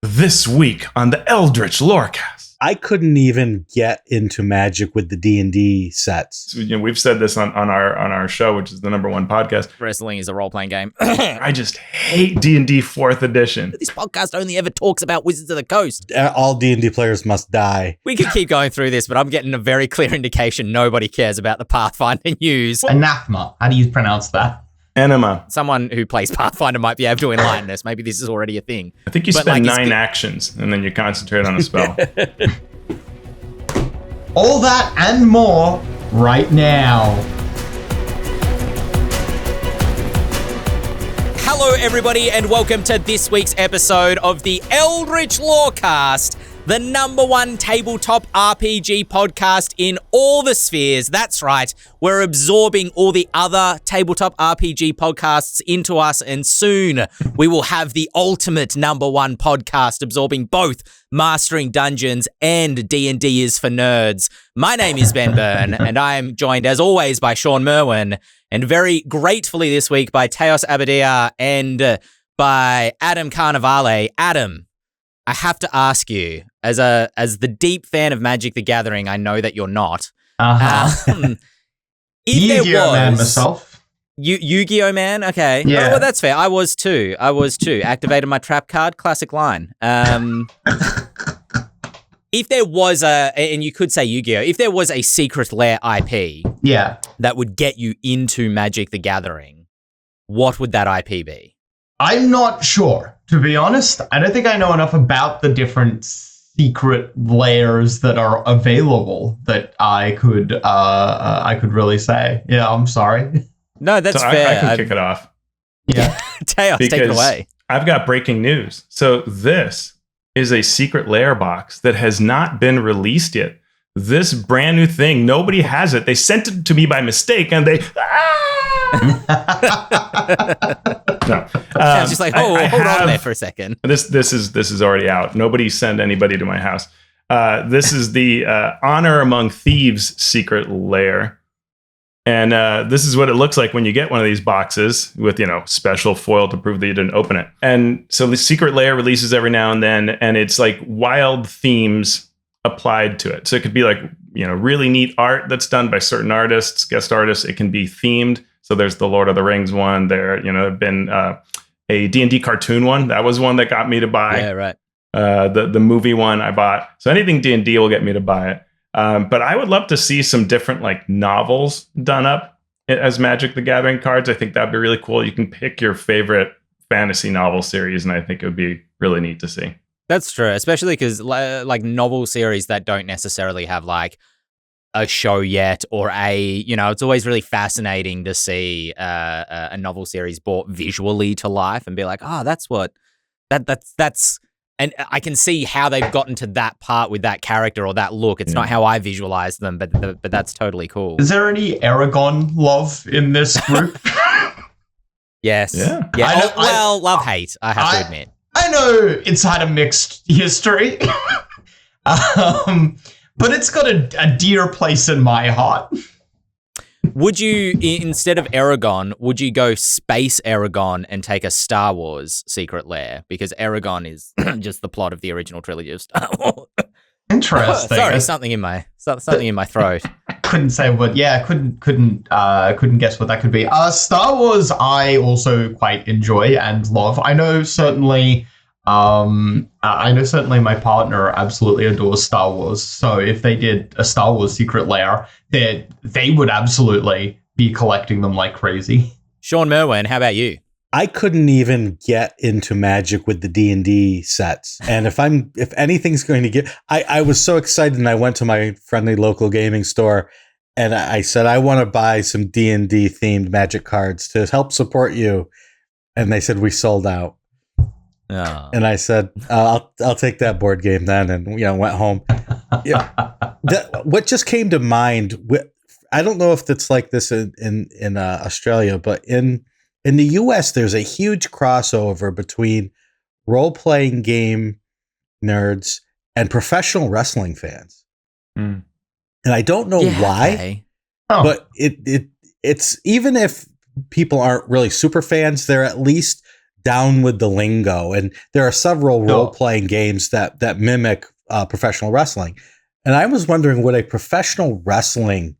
This week on the Eldritch Lorecast. I couldn't even get into Magic with the DnD sets. So, we've said this on our show, which is the #1 podcast. Wrestling is a role-playing game. I just hate D&D 4th edition. This podcast only ever talks about Wizards of the Coast. All D&D players must die. We could keep going through this, but I'm getting a very clear indication nobody cares about the Pathfinder news. Anathema. How do you pronounce that? Enema. Someone who plays Pathfinder might be able to enlighten us. Maybe this is already a thing. I think you spend 9 actions, and then you concentrate on a spell. All that and more right now. Hello, everybody, and welcome to this week's episode of the Eldritch Lorecast, the #1 tabletop RPG podcast in all the spheres. That's right, we're absorbing all the other tabletop RPG podcasts into us, and soon we will have the ultimate #1 podcast absorbing both Mastering Dungeons and D&D is for Nerds. My name is Ben Byrne, and I am joined, as always, by Shawn Merwin, and very gratefully this week by Teos Abadia and by Adam Carnivale. Adam, I have to ask you, as the deep fan of Magic the Gathering, I know that you're not. Yu-Gi-Oh man myself. Yu-Gi-Oh man? Okay. Yeah. Oh, well, that's fair. I was too. Activated my trap card. Classic line. If there was and you could say Yu-Gi-Oh, if there was a secret lair IP that would get you into Magic the Gathering, what would that IP be? I'm not sure, to be honest. I don't think I know enough about the different secret layers that are available that I could really say. Yeah, I'm sorry. No, that's fair. I can kick it off. Yeah. Teos, take it away. I've got breaking news. So this is a secret lair box that has not been released yet. This brand new thing, nobody has it. They sent it to me by mistake, and they... No. I was just like, hold on there for a second. This is already out. Nobody send anybody to my house. This is the Honor Among Thieves secret lair. And this is what it looks like when you get one of these boxes with, special foil to prove that you didn't open it. And so the secret lair releases every now and then, and it's like wild themes applied to it. So it could be like, really neat art that's done by certain artists, guest artists. It can be themed. So there's the Lord of the Rings one. There, have been a D&D cartoon one. That was one that got me to buy. Yeah, right. The movie one I bought. So anything D&D will get me to buy it. But I would love to see some different novels done up as Magic the Gathering cards. I think that'd be really cool. You can pick your favorite fantasy novel series, and I think it would be really neat to see. That's true, especially because novel series that don't necessarily have a show yet or it's always really fascinating to see a novel series brought visually to life and be like, that's and I can see how they've gotten to that part with that character or that look. It's not how I visualize them, but that's totally cool. Is there any Aragon love in this group? Yes. Yeah. Love-hate, I have to admit. I know it's had a mixed history, but it's got a dear place in my heart. Would you, instead of Aragon, would you go Space Aragon and take a Star Wars secret lair? Because Aragon is just the plot of the original trilogy of Star Wars. Interesting. Sorry, something in my throat. Couldn't say what. Yeah, couldn't guess what that could be. Star Wars, I also quite enjoy and love. I know certainly my partner absolutely adores Star Wars. So if they did a Star Wars secret lair, they would absolutely be collecting them like crazy. Shawn Merwin, how about you? I couldn't even get into Magic with the D&D sets. And if anything's going to get, I was so excited, and I went to my friendly local gaming store and I said, I want to buy some D&D themed Magic cards to help support you. And they said, we sold out. Oh. And I said, I'll take that board game then, and went home. What just came to mind? I don't know if it's like this in Australia, but in the US, there's a huge crossover between role playing game nerds and professional wrestling fans, and I don't know why, but it's even if people aren't really super fans, they're at least down with the lingo. And there are several role-playing games that mimic professional wrestling. And I was wondering what a professional wrestling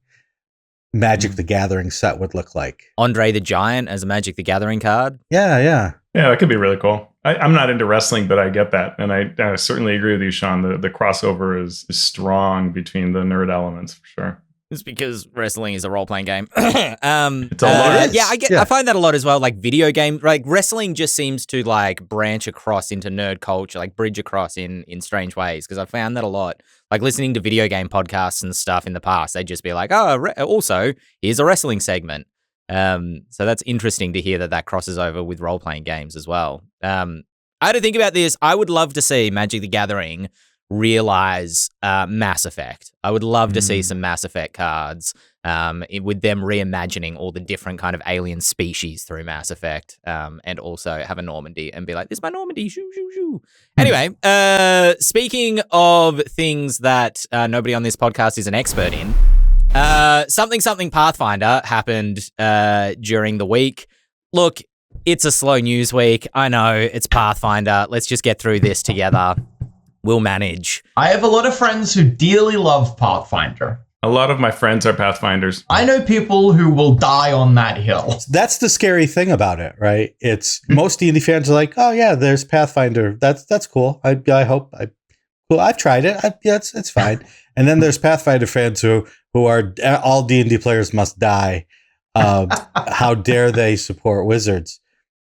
Magic the Gathering set would look like. Andre the Giant as a Magic the Gathering card. Yeah, that could be really cool. I'm not into wrestling, but I get that, and I certainly agree with you, Shawn. The crossover is strong between the nerd elements for sure. It's because wrestling is a role-playing game. It's a lot. I find that a lot as well. Like video game, like wrestling just seems to like branch across into nerd culture, like bridge across in strange ways. Because I found that a lot. Like listening to video game podcasts and stuff in the past, they'd just be like, "Oh, also here's a wrestling segment." So that's interesting to hear that crosses over with role-playing games as well. I had to think about this. I would love to see Magic the Gathering realize Mass Effect. I would love to see some Mass Effect cards with them reimagining all the different kind of alien species through Mass Effect, and also have a Normandy and be like, this is my Normandy, shoo, shoo, shoo. Anyway, speaking of things that nobody on this podcast is an expert in, something Pathfinder happened during the week. Look, it's a slow news week. I know, it's Pathfinder. Let's just get through this together. We'll manage. I have a lot of friends who dearly love Pathfinder. A lot of my friends are Pathfinders. I know people who will die on that hill. That's the scary thing about it, right? It's most D&D fans are like, oh yeah, there's Pathfinder. That's cool. I hope. Well, I've tried it. It's fine. And then there's Pathfinder fans who are all D&D players must die. How dare they support wizards?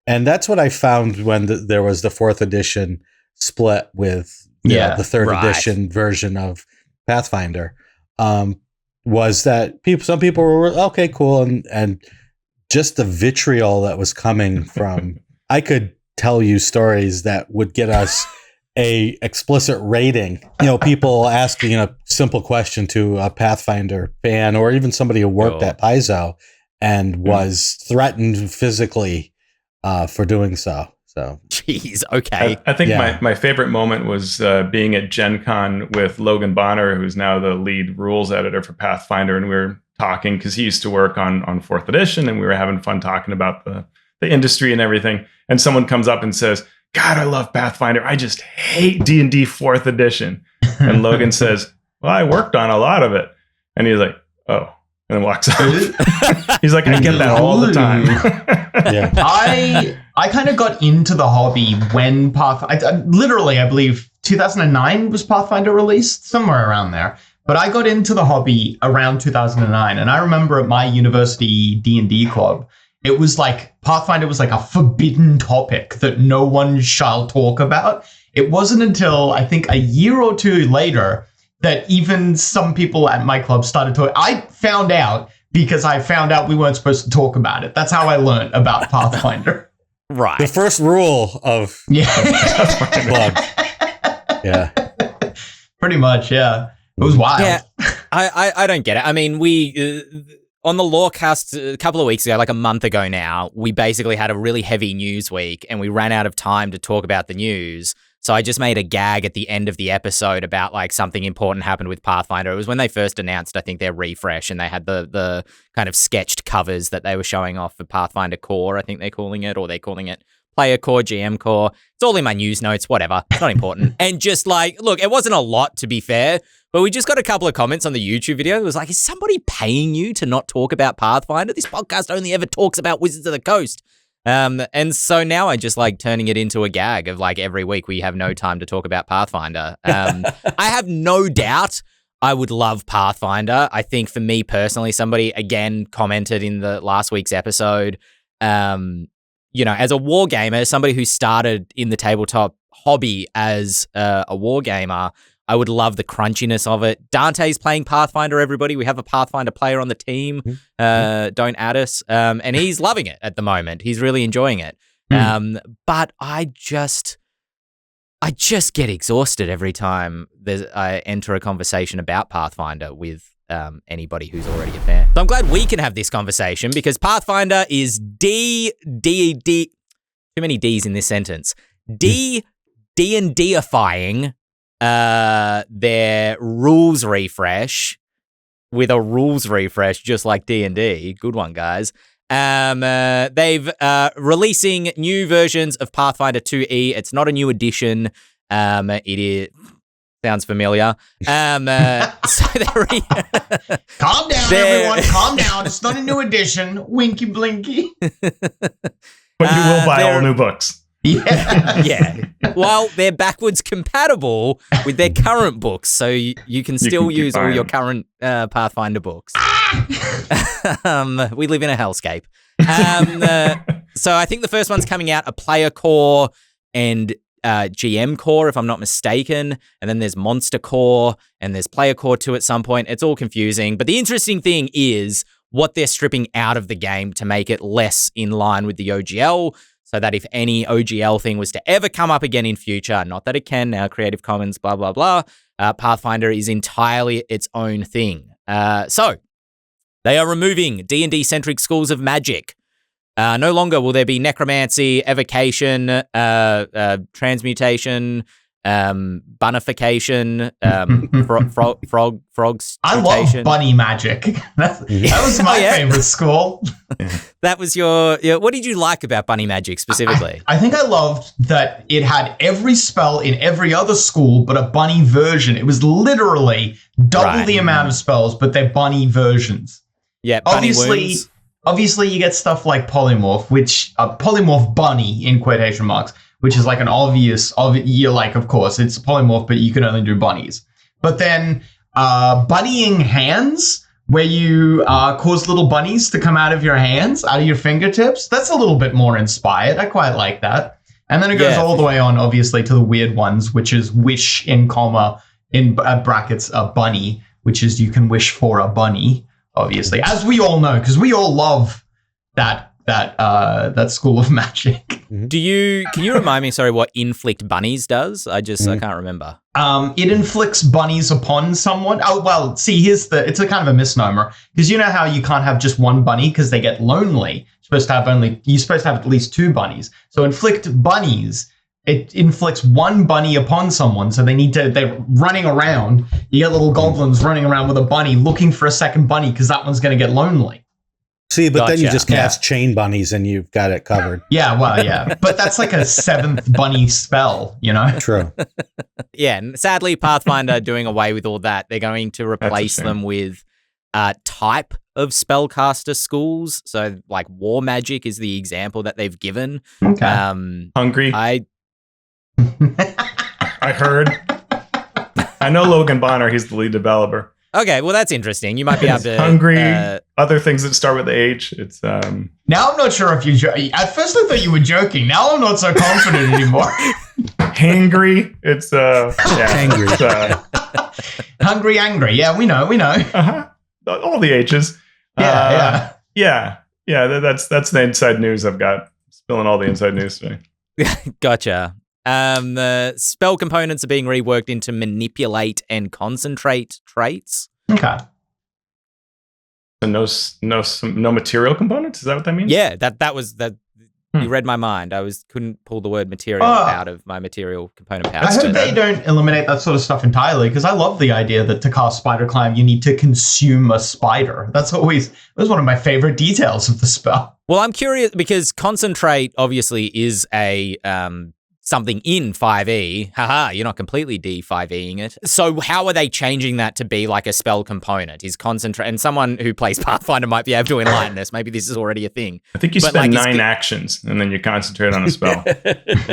And that's what I found when there was the 4th edition split with the 3rd edition version of Pathfinder. Was that some people were okay, cool, and just the vitriol that was coming from. I could tell you stories that would get us a explicit rating. People asking a simple question to a Pathfinder fan, or even somebody who worked at Paizo and was threatened physically for doing so. So, jeez, okay. I think my favorite moment was being at Gen Con with Logan Bonner, who's now the lead rules editor for Pathfinder, and we were talking because he used to work on 4th edition, and we were having fun talking about the industry and everything. And someone comes up and says, "God, I love Pathfinder. I just hate D&D 4th edition." And Logan says, "Well, I worked on a lot of it." And he's like, "Oh." And then walks out. He's like, "I get that all the time." Yeah. I kind of got into the hobby when literally, I believe 2009 was Pathfinder released, somewhere around there. But I got into the hobby around 2009, and I remember at my university D&D club, it was like Pathfinder was like a forbidden topic that no one shall talk about. It wasn't until I think a year or two later that even some people at my club started talking. I found out because I found out we weren't supposed to talk about it. That's how I learned about Pathfinder. Right. The first rule of club. Yeah. Pretty much, yeah. It was wild. Yeah, I don't get it. I mean, we on the Lorecast a couple of weeks ago, like a month ago now, we basically had a really heavy news week and we ran out of time to talk about the news. So I just made a gag at the end of the episode about like something important happened with Pathfinder. It was when they first announced, I think, their refresh, and they had the kind of sketched covers that they were showing off for Pathfinder Core, I think they're calling it, or they're calling it Player Core, GM Core. It's all in my news notes, whatever. It's not important. And just like, look, it wasn't a lot, to be fair, but we just got a couple of comments on the YouTube video. It was like, is somebody paying you to not talk about Pathfinder? This podcast only ever talks about Wizards of the Coast. And so now I just like turning it into a gag of like every week we have no time to talk about Pathfinder. I have no doubt I would love Pathfinder. I think for me personally, somebody again commented in the last week's episode, as a war gamer, somebody who started in the tabletop hobby as a war gamer, I would love the crunchiness of it. Dante's playing Pathfinder, everybody. We have a Pathfinder player on the team. Don't add us. And he's loving it at the moment. He's really enjoying it. But I just get exhausted every time I enter a conversation about Pathfinder with anybody who's already a fan. So I'm glad we can have this conversation because Pathfinder is too many D's in this sentence. D&Difying their rules refresh with a rules refresh just like D&D. Good one, guys. They've releasing new versions of Pathfinder 2E. It's not a new edition. It is sounds familiar. Calm down, everyone. Calm down. It's not a new edition. Winky blinky. But you will buy all new books. Yeah. Yeah. Well, they're backwards compatible with their current books, so you can still use all your current Pathfinder books. We live in a hellscape. So I think the first one's coming out, a player core and GM core, if I'm not mistaken. And then there's monster core and there's player core 2 at some point. It's all confusing. But the interesting thing is what they're stripping out of the game to make it less in line with the OGL, so that if any OGL thing was to ever come up again in future, not that it can now, Creative Commons, blah, blah, blah, Pathfinder is entirely its own thing. So they are removing D&D-centric schools of magic. No longer will there be necromancy, evocation, transmutation, bunification, frogs. I love bunny magic. That was my favorite school. That was your. What did you like about bunny magic specifically? I think I loved that it had every spell in every other school, but a bunny version. It was literally double the amount of spells, but they're bunny versions. Yeah, bunny wounds. Obviously, you get stuff like polymorph, which polymorph bunny in quotation marks, which is like an obvious. You're like, of course, it's polymorph, but you can only do bunnies. But then bunnying hands, where you cause little bunnies to come out of your hands, out of your fingertips. That's a little bit more inspired. I quite like that. And then it goes all the way on, obviously, to the weird ones, which is wish in comma in brackets a bunny, which is you can wish for a bunny. Obviously, as we all know, because we all love that school of magic. Can you remind me, sorry, what inflict bunnies does? I can't remember. It inflicts bunnies upon someone. Oh, well, see, it's a kind of a misnomer, because you know how you can't have just one bunny because they get lonely. You're supposed to have at least 2 bunnies. So inflict bunnies. It inflicts one bunny upon someone, so they're running around. You get little goblins running around with a bunny looking for a second bunny because that one's going to get lonely. See, but then you just cast chain bunnies and you've got it covered. Yeah, well, yeah. But that's like a 7th bunny spell, you know? True. Yeah, and sadly, Pathfinder doing away with all that. They're going to replace them with type of spellcaster schools. So, like, war magic is the example that they've given. Okay. Hungry. I heard. I know Logan Bonner. He's the lead developer. Okay, well, that's interesting. You might be able to... Hungry, other things that start with H. It's Now I'm not sure if you're joking. At first I thought you were joking. Now I'm not so confident anymore. Hangry. It's Hangry. Hungry, angry. Yeah, we know. Uh-huh. All the H's. Yeah. That's the inside news I've got. Spilling all the inside news today. Gotcha. Spell components are being reworked into manipulate and concentrate traits. Okay. So no material components? Is that what that means? Yeah, that was that. You read my mind. Couldn't pull the word material out of my material component pouch. I hope they don't eliminate that sort of stuff entirely, because I love the idea that to cast Spider Climb, you need to consume a spider. That was one of my favorite details of the spell. Well, I'm curious because concentrate obviously is a something in 5e. Haha, you're not completely D5eing it. So how are they changing that to be like a spell component? Is concentrate, and someone who plays Pathfinder might be able to enlighten this. Maybe this is already a thing. I think you spend 9 actions and then you concentrate on a spell.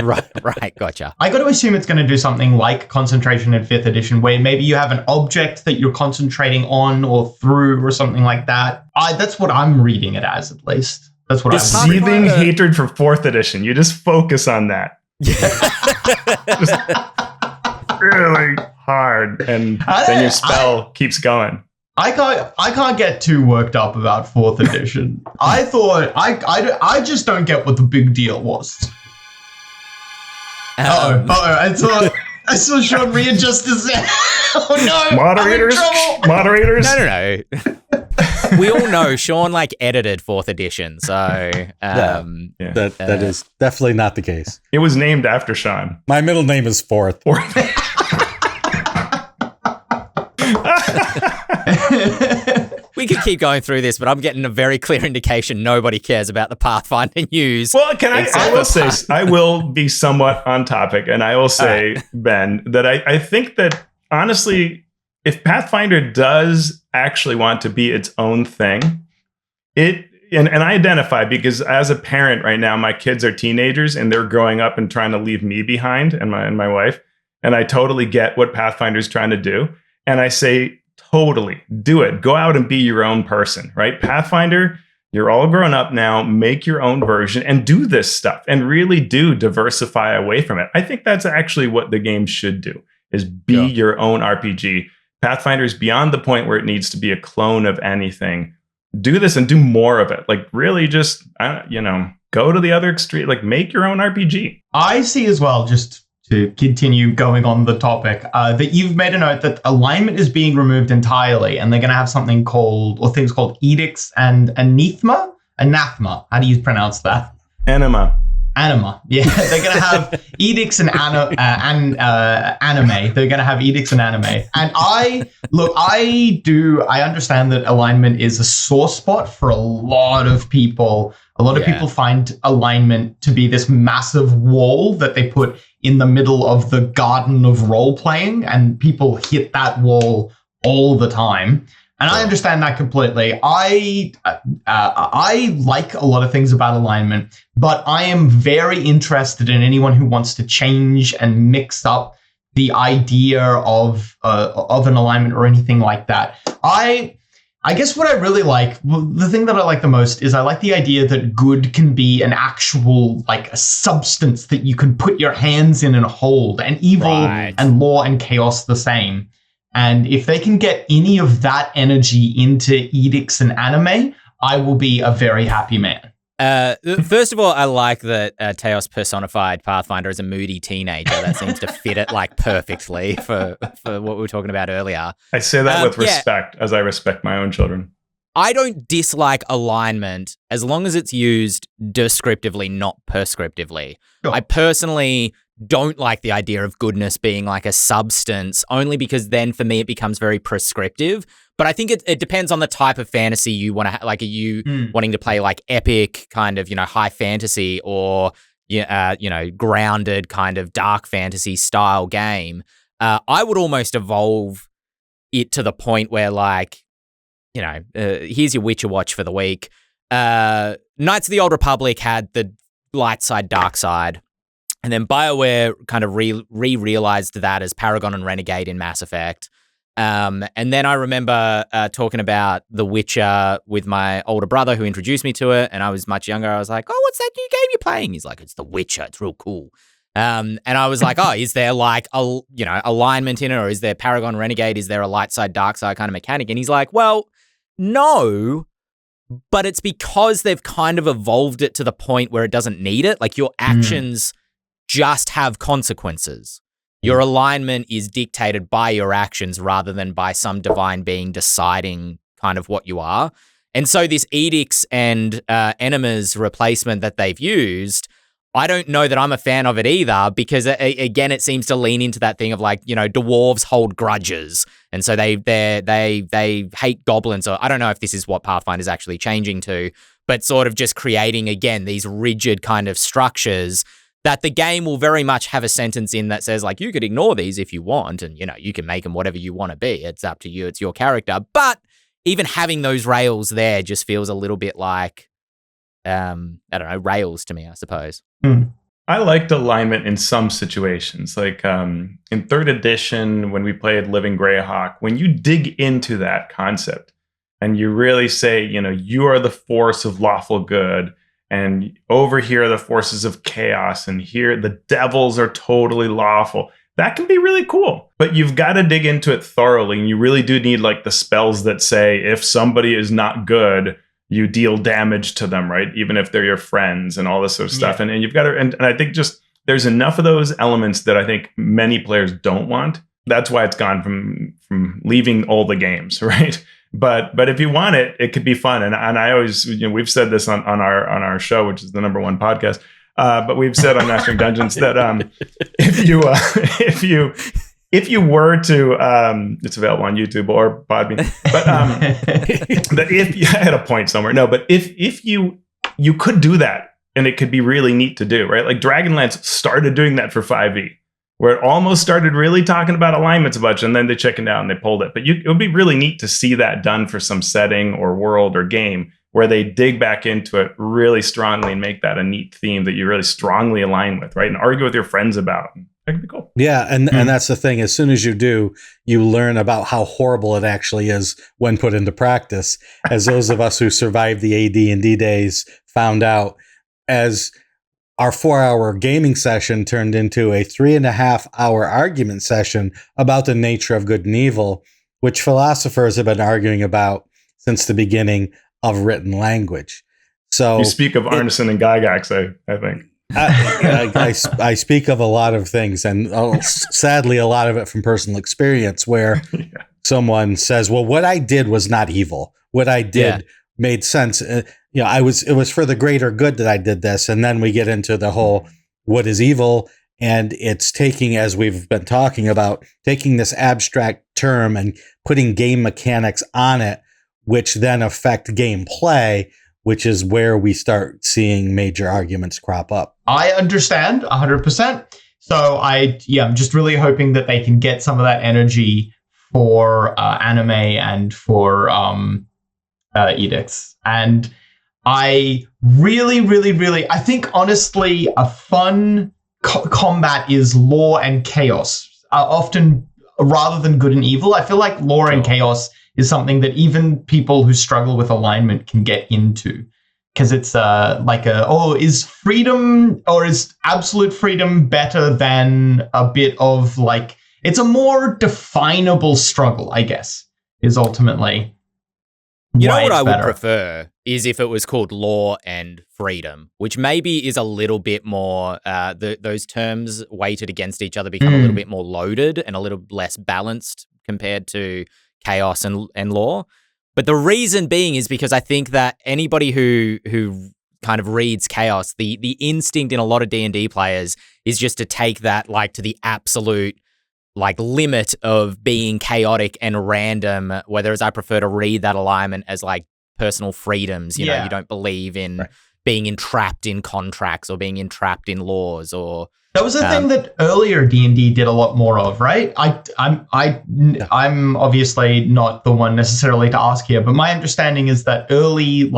Right, gotcha. I got to assume it's going to do something like concentration in 5th edition, where maybe you have an object that you're concentrating on or through or something like that. That's what I'm reading it as, at least. That's what I'm seething hatred for 4th edition. You just focus on that. Just really hard, and then your spell keeps going. I can't get too worked up about 4th edition. I thought I just don't get what the big deal was. I saw Shawn readjust his. Oh no! Moderators. No. We all know Shawn edited 4th edition, so that is definitely not the case. It was named after Shawn. My middle name is Fourth. We could keep going through this, but I'm getting a very clear indication nobody cares about the Pathfinder news. Well, I will say, I will be somewhat on topic, and I will say, Ben, that I think that, honestly, if Pathfinder does actually want to be its own thing, and I identify, because as a parent right now, my kids are teenagers, and they're growing up and trying to leave me behind and my wife, and I totally get what Pathfinder's trying to do. And I say, totally do it. Go out and be your own person, right? Pathfinder, you're all grown up now. Make your own version and do this stuff and really do diversify away from it. I think that's actually what the game should do, is be your own RPG. Pathfinder is beyond the point where it needs to be a clone of anything. Do this and do more of it. Like, really just, go to the other extreme, like make your own RPG. I see as well, just to continue going on the topic, that you've made a note that alignment is being removed entirely, and they're going to have things called edicts and anathema. How do you pronounce that? Anima. Yeah, they're going to have edicts and anime. They're going to have edicts and anime. And I understand that alignment is a sore spot for a lot of people. A lot of people find alignment to be this massive wall that they put in the middle of the garden of role playing, and people hit that wall all the time. And I understand that completely. I like a lot of things about alignment, but I am very interested in anyone who wants to change and mix up the idea of an alignment or anything like that. I guess what I really like, the thing that I like the most, is I like the idea that good can be an actual, like, a substance that you can put your hands in and hold, and evil and law and chaos the same. And if they can get any of that energy into edicts and anime, I will be a very happy man. First of all, I like that Teos personified Pathfinder as a moody teenager. That seems to fit it like perfectly for what we were talking about earlier. I say that with respect, as I respect my own children. I don't dislike alignment as long as it's used descriptively, not prescriptively. Sure. I personally don't like the idea of goodness being like a substance, only because then for me it becomes very prescriptive. But I think it depends on the type of fantasy you want to like. Are you wanting to play like epic kind of, high fantasy, or, grounded kind of dark fantasy style game? I would almost evolve it to the point where, like, here's your Witcher watch for the week. Knights of the Old Republic had the light side, dark side. And then BioWare kind of realized that as Paragon and Renegade in Mass Effect. And then I remember talking about The Witcher with my older brother, who introduced me to it, and I was much younger. I was like, "Oh, what's that new game you're playing?" He's like, "It's The Witcher. It's real cool." And I was like, "Oh, is there like alignment in it, or is there Paragon Renegade? Is there a light side, dark side kind of mechanic?" And he's like, "Well, no, but it's because they've kind of evolved it to the point where it doesn't need it. Like, your actions just have consequences. Your alignment is dictated by your actions rather than by some divine being deciding kind of what you are." And so this edicts and enemas replacement that they've used, I don't know that I'm a fan of it either, because again, it seems to lean into that thing of like, dwarves hold grudges, and so they hate goblins. Or I don't know if this is what Pathfinder is actually changing to, but sort of just creating again these rigid kind of structures that the game will very much have a sentence in that says, like, you could ignore these if you want, and, you can make them whatever you want to be. It's up to you. It's your character. But even having those rails there just feels a little bit like, I don't know, rails to me, I suppose. I liked alignment in some situations. Like in 3rd edition, when we played Living Greyhawk, when you dig into that concept and you really say, you are the force of lawful good, and over here are the forces of chaos, and here the devils are totally lawful. That can be really cool. But you've got to dig into it thoroughly, and you really do need like the spells that say if somebody is not good, you deal damage to them, right? Even if they're your friends and all this sort of stuff. And you've got to, and I think just there's enough of those elements that I think many players don't want. That's why it's gone from leaving all the games, right? But if you want it, it could be fun. And I always, we've said this on our show, which is the #1 podcast. But we've said on Mastering Dungeons that if you were to, it's available on YouTube or Podbean. But if you I had a point somewhere, no. But if you could do that, and it could be really neat to do, right? Like Dragonlance started doing that for 5e, where it almost started really talking about alignments a bunch, and then they chickened out and they pulled it. But it would be really neat to see that done for some setting or world or game where they dig back into it really strongly and make that a neat theme that you really strongly align with, right? And argue with your friends about. That could be cool. Yeah, and that's the thing. As soon as you do, you learn about how horrible it actually is when put into practice. As those of us who survived the AD&D days found out, as our 4-hour gaming session turned into a 3.5-hour argument session about the nature of good and evil, which philosophers have been arguing about since the beginning of written language. So you speak of Arneson and Gygax, I think. I speak of a lot of things, and sadly, a lot of it from personal experience, where someone says, "Well, what I did was not evil. What I did made sense. It was for the greater good that I did this." And then we get into the whole what is evil, and it's taking, as we've been talking about, taking this abstract term and putting game mechanics on it, which then affect gameplay, which is where we start seeing major arguments crop up. I understand 100%. So I'm just really hoping that they can get some of that energy for anime and for edicts. And I really, I think honestly, a fun combat is law and chaos. Often, rather than good and evil, I feel like law and chaos is something that even people who struggle with alignment can get into. Because it's is freedom or is absolute freedom better than a bit of like, it's a more definable struggle, I guess, is ultimately. You know what I would prefer is if it was called law and freedom, which maybe is a little bit more, those terms weighted against each other become a little bit more loaded and a little less balanced compared to chaos and law. But the reason being is because I think that anybody who kind of reads chaos, the instinct in a lot of D&D players is just to take that like to the absolute like limit of being chaotic and random, whereas I prefer to read that alignment as like personal freedoms. You know, you don't believe in being entrapped in contracts or being entrapped in laws or... That was a thing that earlier D&D did a lot more of, right? I'm obviously not the one necessarily to ask here, but my understanding is that early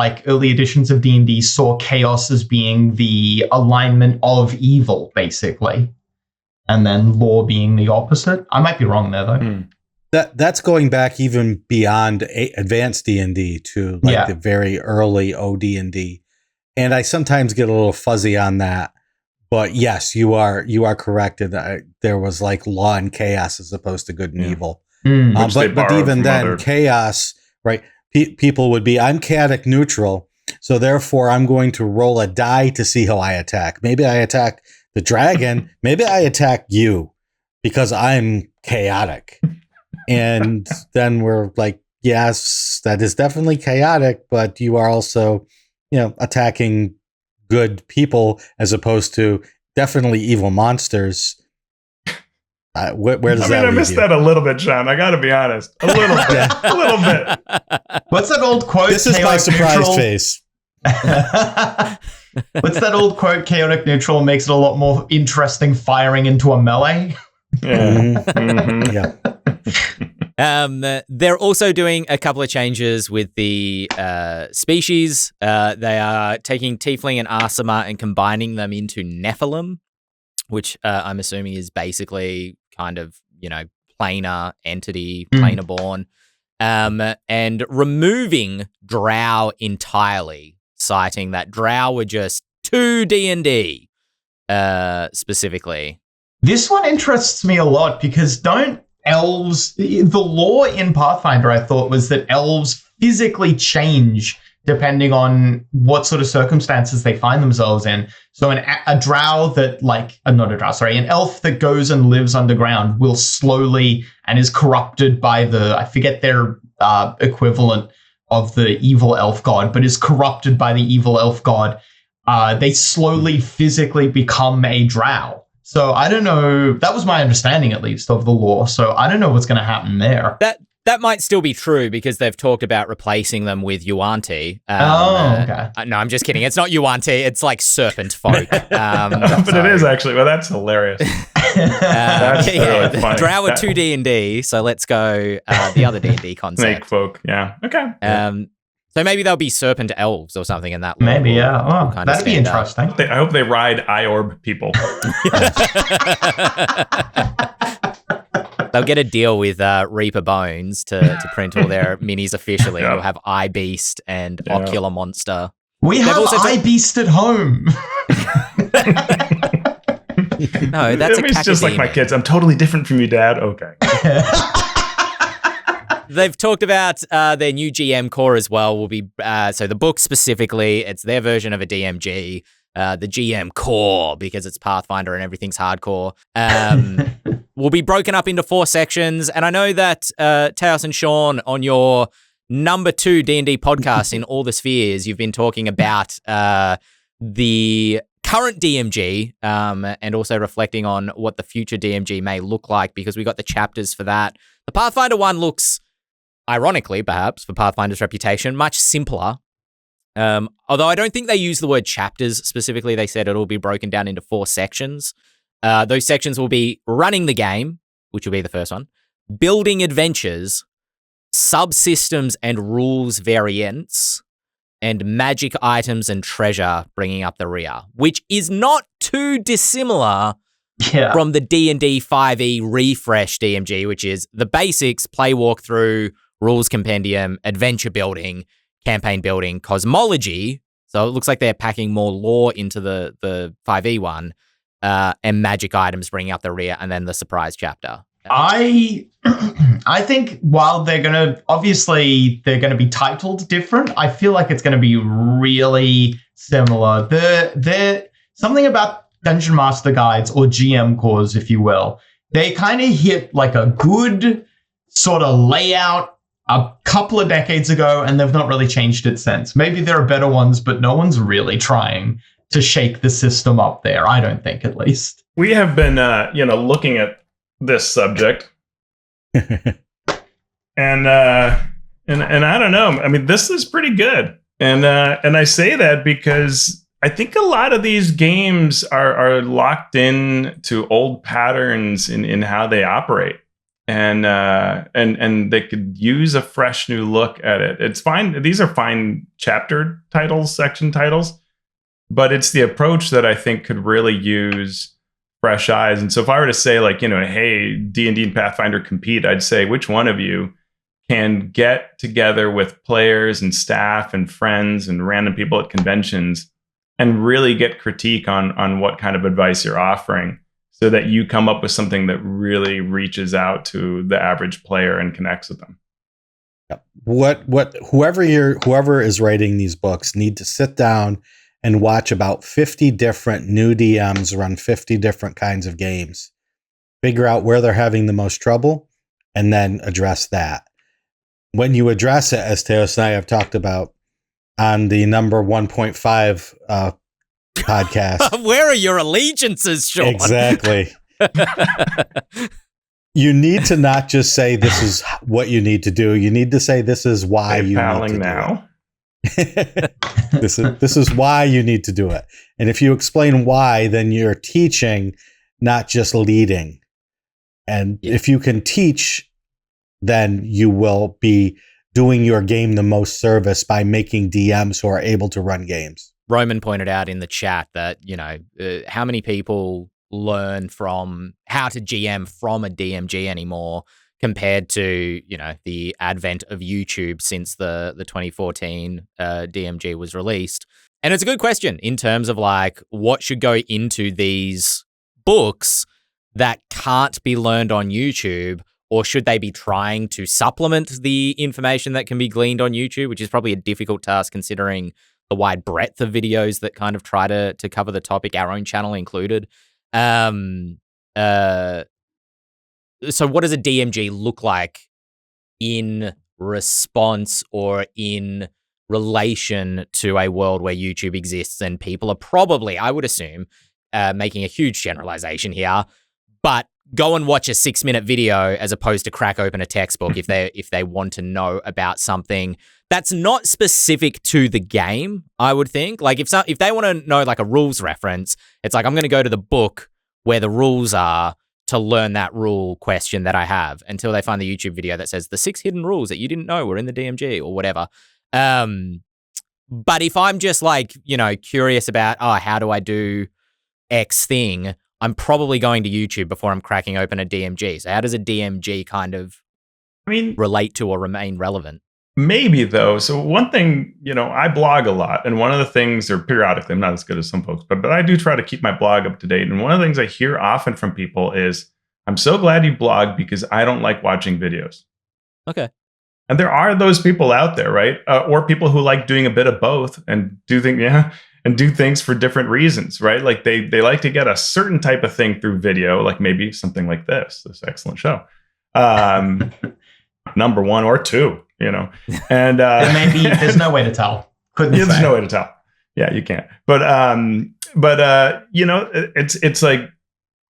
editions of D&D saw chaos as being the alignment of evil, basically, and then law being the opposite. I might be wrong there, though. That's going back even beyond advanced D&D to the very early OD&D, and I sometimes get a little fuzzy on that. But yes, you are correct. There was like law and chaos as opposed to good and evil. But even then, chaos, right? People would be, I'm chaotic neutral, so therefore I'm going to roll a die to see how I attack. Maybe I attack the dragon. Maybe I attack you because I'm chaotic. And then we're like, yes, that is definitely chaotic, but you are also, attacking good people as opposed to definitely evil monsters. Where does that leave I missed you? that a little bit, Shawn. I got to be honest. A little bit. A little bit. What's that old quote? This is my surprise face. What's that old quote? Chaotic neutral makes it a lot more interesting firing into a melee. Yeah. They're also doing a couple of changes with the species. They are taking Tiefling and Aasimar and combining them into Nephilim, which I'm assuming is basically kind of, planar entity, planar born, and removing Drow entirely, citing that Drow were just too D&D specifically. This one interests me a lot because elves, the law in Pathfinder, I thought, was that elves physically change depending on what sort of circumstances they find themselves in. So a drow that an elf that goes and lives underground will slowly and is corrupted by I forget their equivalent of the evil elf god, but is corrupted by the evil elf god. They slowly physically become a drow. So I don't know. That was my understanding, at least, of the lore. So I don't know what's going to happen there. That might still be true because they've talked about replacing them with Yuan-Ti. Okay. No, I'm just kidding. It's not Yuan-Ti. It's like serpent folk. But it is actually. Well, that's hilarious. That's really funny. Drow are 2 D&D, so let's go the other D&D concept. Snake folk, yeah. Okay. So maybe they'll be serpent elves or something in that. Maybe, yeah. Oh, that'd be interesting. I hope they ride Iorb people. They'll get a deal with Reaper Bones to print all their minis officially. They'll have Eye Beast and Ocular Monster. We have Eye Beast at home. No, that's It's just like my kids. I'm totally different from you, Dad. Okay. They've talked about their new GM core as well. Will be so the book specifically. It's their version of a DMG. The GM core, because it's Pathfinder and everything's hardcore, will be broken up into 4 sections. And I know that Teos and Shawn, on your number 2 D&D podcast in all the spheres, you've been talking about the current DMG and also reflecting on what the future DMG may look like, because we got the chapters for that. The Pathfinder one looks, ironically perhaps, for Pathfinder's reputation, much simpler. Although I don't think they use the word chapters specifically. They said it'll be broken down into 4 sections. Those sections will be running the game, which will be the first one, building adventures, subsystems and rules variants, and magic items and treasure bringing up the rear, which is not too dissimilar from the D&D 5e refresh DMG, which is the basics, play walkthrough, rules compendium, adventure building, campaign building, cosmology. So it looks like they're packing more lore into the 5e one, and magic items bringing up the rear, and then the surprise chapter. I think while they're gonna be titled different, I feel like it's gonna be really similar. The something about Dungeon Master Guides, or GM cores, if you will, they kind of hit like a good sort of layout a couple of decades ago, and they've not really changed it since. Maybe there are better ones, but no one's really trying to shake the system up there. I don't think, at least. We have been, looking at this subject, and I don't know. I mean, this is pretty good, and I say that because I think a lot of these games are locked in to old patterns in how they operate. And they could use a fresh new look at it. It's fine. These are fine chapter titles, section titles, but it's the approach that I think could really use fresh eyes. And so if I were to say, like, hey, D&D and Pathfinder compete, I'd say, which one of you can get together with players and staff and friends and random people at conventions and really get critique on what kind of advice you're offering, so that you come up with something that really reaches out to the average player and connects with them. Whoever is writing these books need to sit down and watch about 50 different new DMs run 50 different kinds of games, figure out where they're having the most trouble, and then address that. When you address it, as Teos and I have talked about on the number 1.5 podcast. Where are your allegiances, Shawn? Exactly. You need to not just say this is what you need to do. You need to say this is why you need to now. do it. This is why you need to do it. And if you explain why, then you're teaching, not just leading. And if you can teach, then you will be doing your game the most service by making DMs who are able to run games. Roman pointed out in the chat that, how many people learn from how to GM from a DMG anymore compared to, the advent of YouTube since the 2014 DMG was released. And it's a good question in terms of like what should go into these books that can't be learned on YouTube, or should they be trying to supplement the information that can be gleaned on YouTube, which is probably a difficult task considering the wide breadth of videos that kind of try to cover the topic, our own channel included. So what does a DMG look like in response or in relation to a world where YouTube exists and people are probably, I would assume, making a huge generalization here, but go and watch a 6-minute video as opposed to crack open a textbook if they want to know about something that's not specific to the game. I would think, like, if they want to know like a rules reference, it's like, I'm going to go to the book where the rules are to learn that rule question that I have, until they find the YouTube video that says the 6 hidden rules that you didn't know were in the DMG or whatever. But if I'm just like, curious about, how do I do X thing, I'm probably going to YouTube before I'm cracking open a DMG. So how does a DMG kind of relate to or remain relevant? Maybe, though. So one thing, I blog a lot. And one of the things, or periodically, I'm not as good as some folks, but I do try to keep my blog up to date. And one of the things I hear often from people is, I'm so glad you blog because I don't like watching videos. Okay. And there are those people out there, right? Or people who like doing a bit of both and do things for different reasons, right? Like they like to get a certain type of thing through video, like maybe something like this excellent show. Number 1 or 2, and maybe there's no way to tell. There's no way to tell. Yeah, you can't. But it's like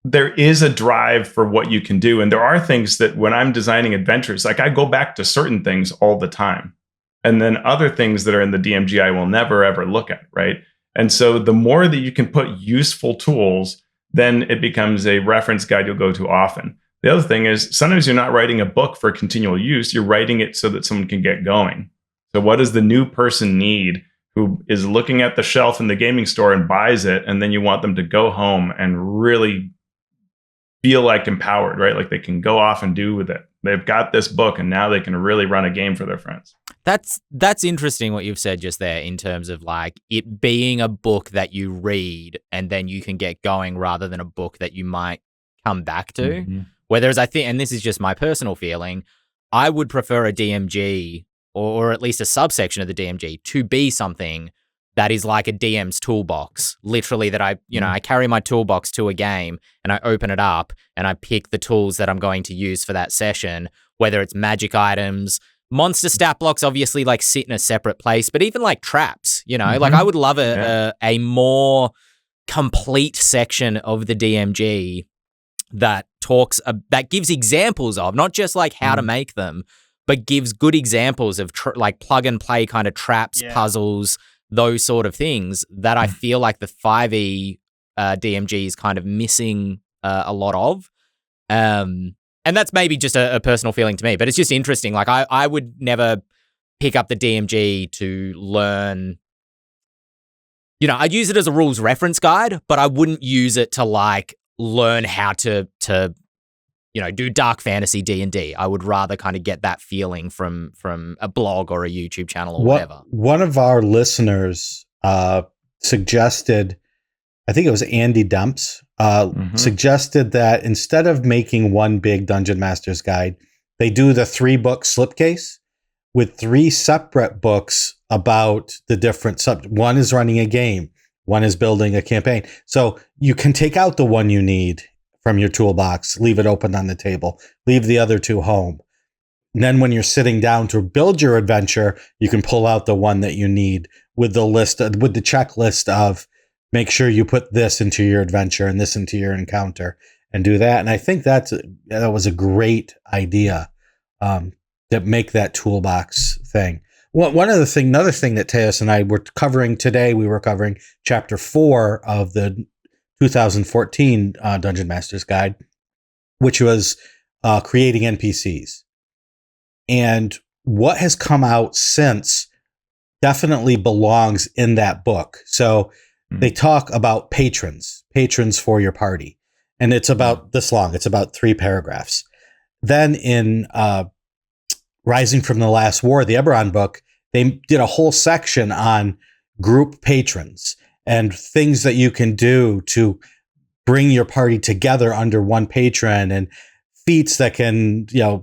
there is a drive for what you can do, and there are things that when I'm designing adventures, like I go back to certain things all the time, and then other things that are in the DMG I will never ever look at, right? And so the more that you can put useful tools, then it becomes a reference guide you'll go to often. The other thing is, sometimes you're not writing a book for continual use. You're writing it so that someone can get going. So what does the new person need who is looking at the shelf in the gaming store and buys it, and then you want them to go home and really feel like empowered, right? Like they can go off and do with it. They've got this book and now they can really run a game for their friends. That's interesting what you've said just there, in terms of like it being a book that you read and then you can get going, rather than a book that you might come back to. Mm-hmm. Whereas I think, and this is just my personal feeling, I would prefer a DMG or at least a subsection of the DMG to be something that is like a DM's toolbox, literally, that I carry my toolbox to a game and I open it up and I pick the tools that I'm going to use for that session, whether it's magic items, monster stat blocks, obviously like sit in a separate place, but even like traps, like I would love a more complete section of the DMG that that gives examples of, not just like how to make them, but gives good examples of like plug and play kind of traps, puzzles, those sort of things that I feel like the 5e DMG is kind of missing a lot of. And that's maybe just a personal feeling to me, but it's just interesting. Like I would never pick up the DMG to learn, I'd use it as a rules reference guide, but I wouldn't use it to like learn how to do dark fantasy D&D. I would rather kind of get that feeling from a blog or a YouTube channel or whatever. One of our listeners suggested, I think it was Andy Dumps, suggested that instead of making one big Dungeon Master's guide, they do the 3-book slipcase with 3 separate books about the different subjects. One is running a game. One is building a campaign. So you can take out the one you need from your toolbox, leave it open on the table, leave the other 2 home. And then when you're sitting down to build your adventure, you can pull out the one that you need with the checklist of make sure you put this into your adventure and this into your encounter and do that. And I think that was a great idea to make that toolbox thing. Another thing that Teos and I were covering today, we were covering chapter 4 of the 2014 Dungeon Master's Guide, which was creating NPCs. And what has come out since definitely belongs in that book. So they talk about patrons for your party. And it's about this long. It's about 3 paragraphs. Then in Rising from the Last War, the Eberron book, they did a whole section on group patrons and things that you can do to bring your party together under one patron, and feats that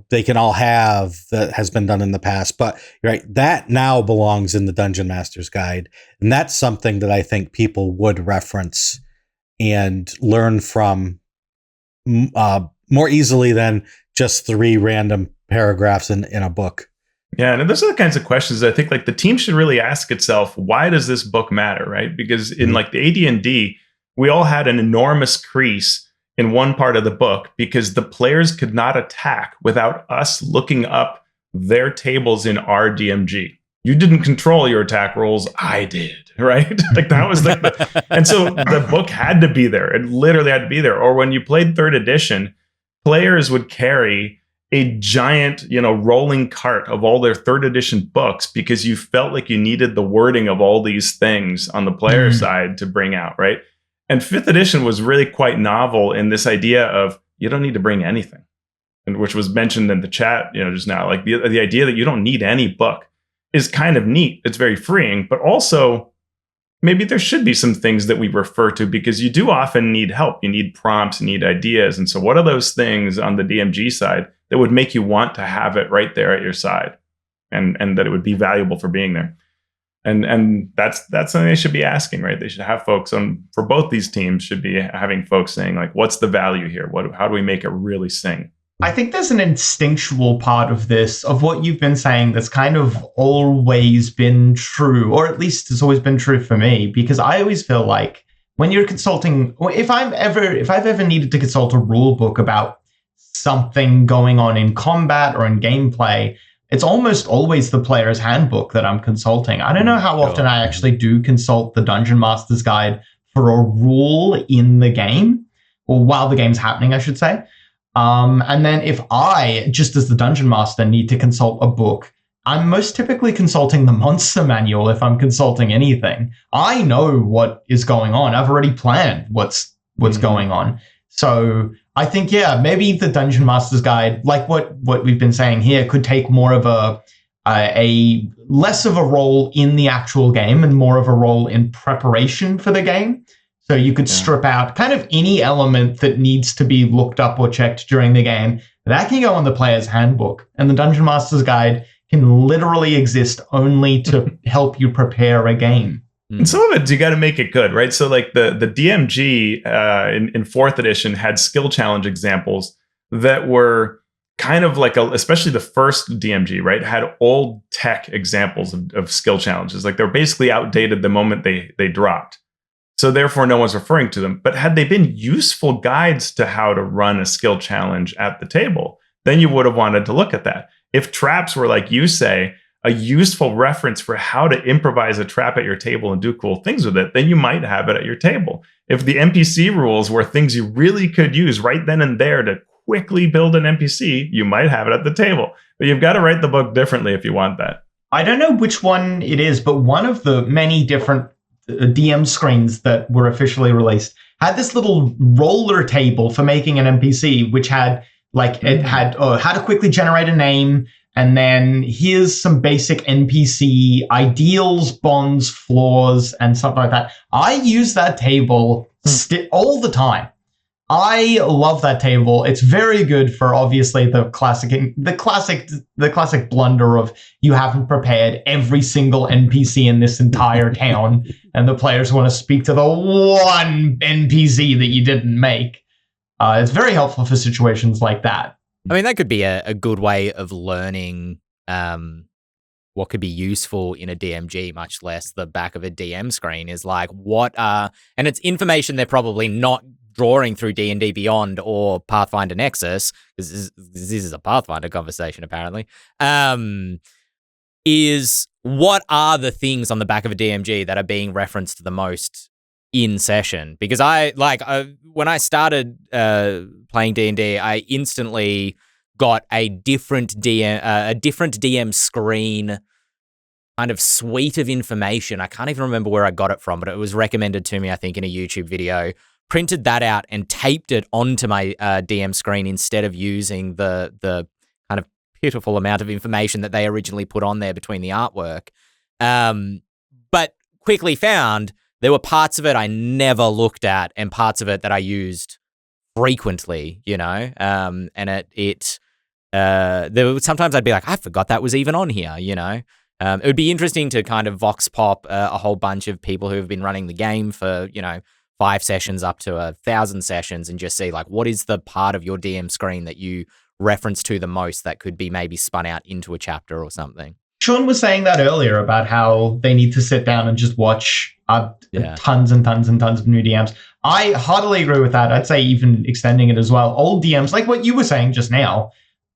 they can all have that has been done in the past. But right, that now belongs in the Dungeon Master's Guide. And that's something that I think people would reference and learn from more easily than just 3 random paragraphs in a book. Yeah, and those are the kinds of questions I think like the team should really ask itself, why does this book matter, right? Because in like the AD&D, we all had an enormous crease in one part of the book because the players could not attack without us looking up their tables in our DMG. You didn't control your attack rolls. I did, right? Like that was and so the book had to be there. It literally had to be there. Or when you played 3rd edition, players would carry a giant, rolling cart of all their 3rd edition books because you felt like you needed the wording of all these things on the player side to bring out, right? And 5th edition was really quite novel in this idea of you don't need to bring anything, and which was mentioned in the chat, just now. Like the idea that you don't need any book is kind of neat. It's very freeing, but also maybe there should be some things that we refer to because you do often need help. You need prompts, you need ideas. And so what are those things on the DMG side that would make you want to have it right there at your side and that it would be valuable for being there? And that's something they should be asking, right? They should have folks for both these teams should be having folks saying like, what's the value here? How do we make it really sing? I think there's an instinctual part of this, of what you've been saying, that's kind of always been true, or at least it's always been true for me, because I always feel like when you're consulting, if I've ever needed to consult a rule book about something going on in combat or in gameplay, it's almost always the player's handbook that I'm consulting. I don't know how often I actually do consult the Dungeon Master's Guide for a rule in the game, or while the game's happening, I should say. And then if I, just as the Dungeon Master, need to consult a book, I'm most typically consulting the monster manual if I'm consulting anything. I know what is going on. I've already planned what's going on. So I think, maybe the Dungeon Master's Guide, like what we've been saying here, could take more of a less of a role in the actual game and more of a role in preparation for the game. So you could strip out kind of any element that needs to be looked up or checked during the game. That can go on the player's handbook. And the Dungeon Master's Guide can literally exist only to help you prepare a game. And some of it, you got to make it good, right? So like the DMG in 4th edition had skill challenge examples that were kind of like, especially the first DMG, right, had old tech examples of skill challenges. Like they're basically outdated the moment they dropped. So therefore, no one's referring to them. But had they been useful guides to how to run a skill challenge at the table, then you would have wanted to look at that. If traps were, like you say, a useful reference for how to improvise a trap at your table and do cool things with it, then you might have it at your table. If the NPC rules were things you really could use right then and there to quickly build an NPC, you might have it at the table. But you've got to write the book differently if you want that. I don't know which one it is, but one of the many different DM screens that were officially released had this little roller table for making an NPC, which had it had how to quickly generate a name, and then here's some basic NPC ideals, bonds, flaws, and stuff like that. I use that table all the time. I love that table. It's very good for obviously the classic blunder of you haven't prepared every single NPC in this entire town, and the players want to speak to the one NPC that you didn't make. It's very helpful for situations like that. I mean, that could be a good way of learning what could be useful in a DMG, much less the back of a DM screen, is like and it's information they're probably not drawing through D&D Beyond or Pathfinder Nexus, because this is a Pathfinder conversation apparently, is what are the things on the back of a DMG that are being referenced the most in session? Because when I started playing D&D, I instantly got a different DM screen kind of suite of information. I can't even remember where I got it from, but it was recommended to me, I think, in a YouTube video. Printed that out and taped it onto my DM screen instead of using the kind of pitiful amount of information that they originally put on there between the artwork. But quickly found there were parts of it I never looked at and parts of it that I used frequently, and there were sometimes I'd be like, I forgot that was even on here, It would be interesting to kind of vox pop a whole bunch of people who have been running the game for, 5 sessions up to 1,000 sessions and just see like, what is the part of your DM screen that you reference to the most that could be maybe spun out into a chapter or something? Shawn was saying that earlier about how they need to sit down and just watch tons and tons and tons of new DMs. I heartily agree with that. I'd say even extending it as well. Old DMs, like what you were saying just now,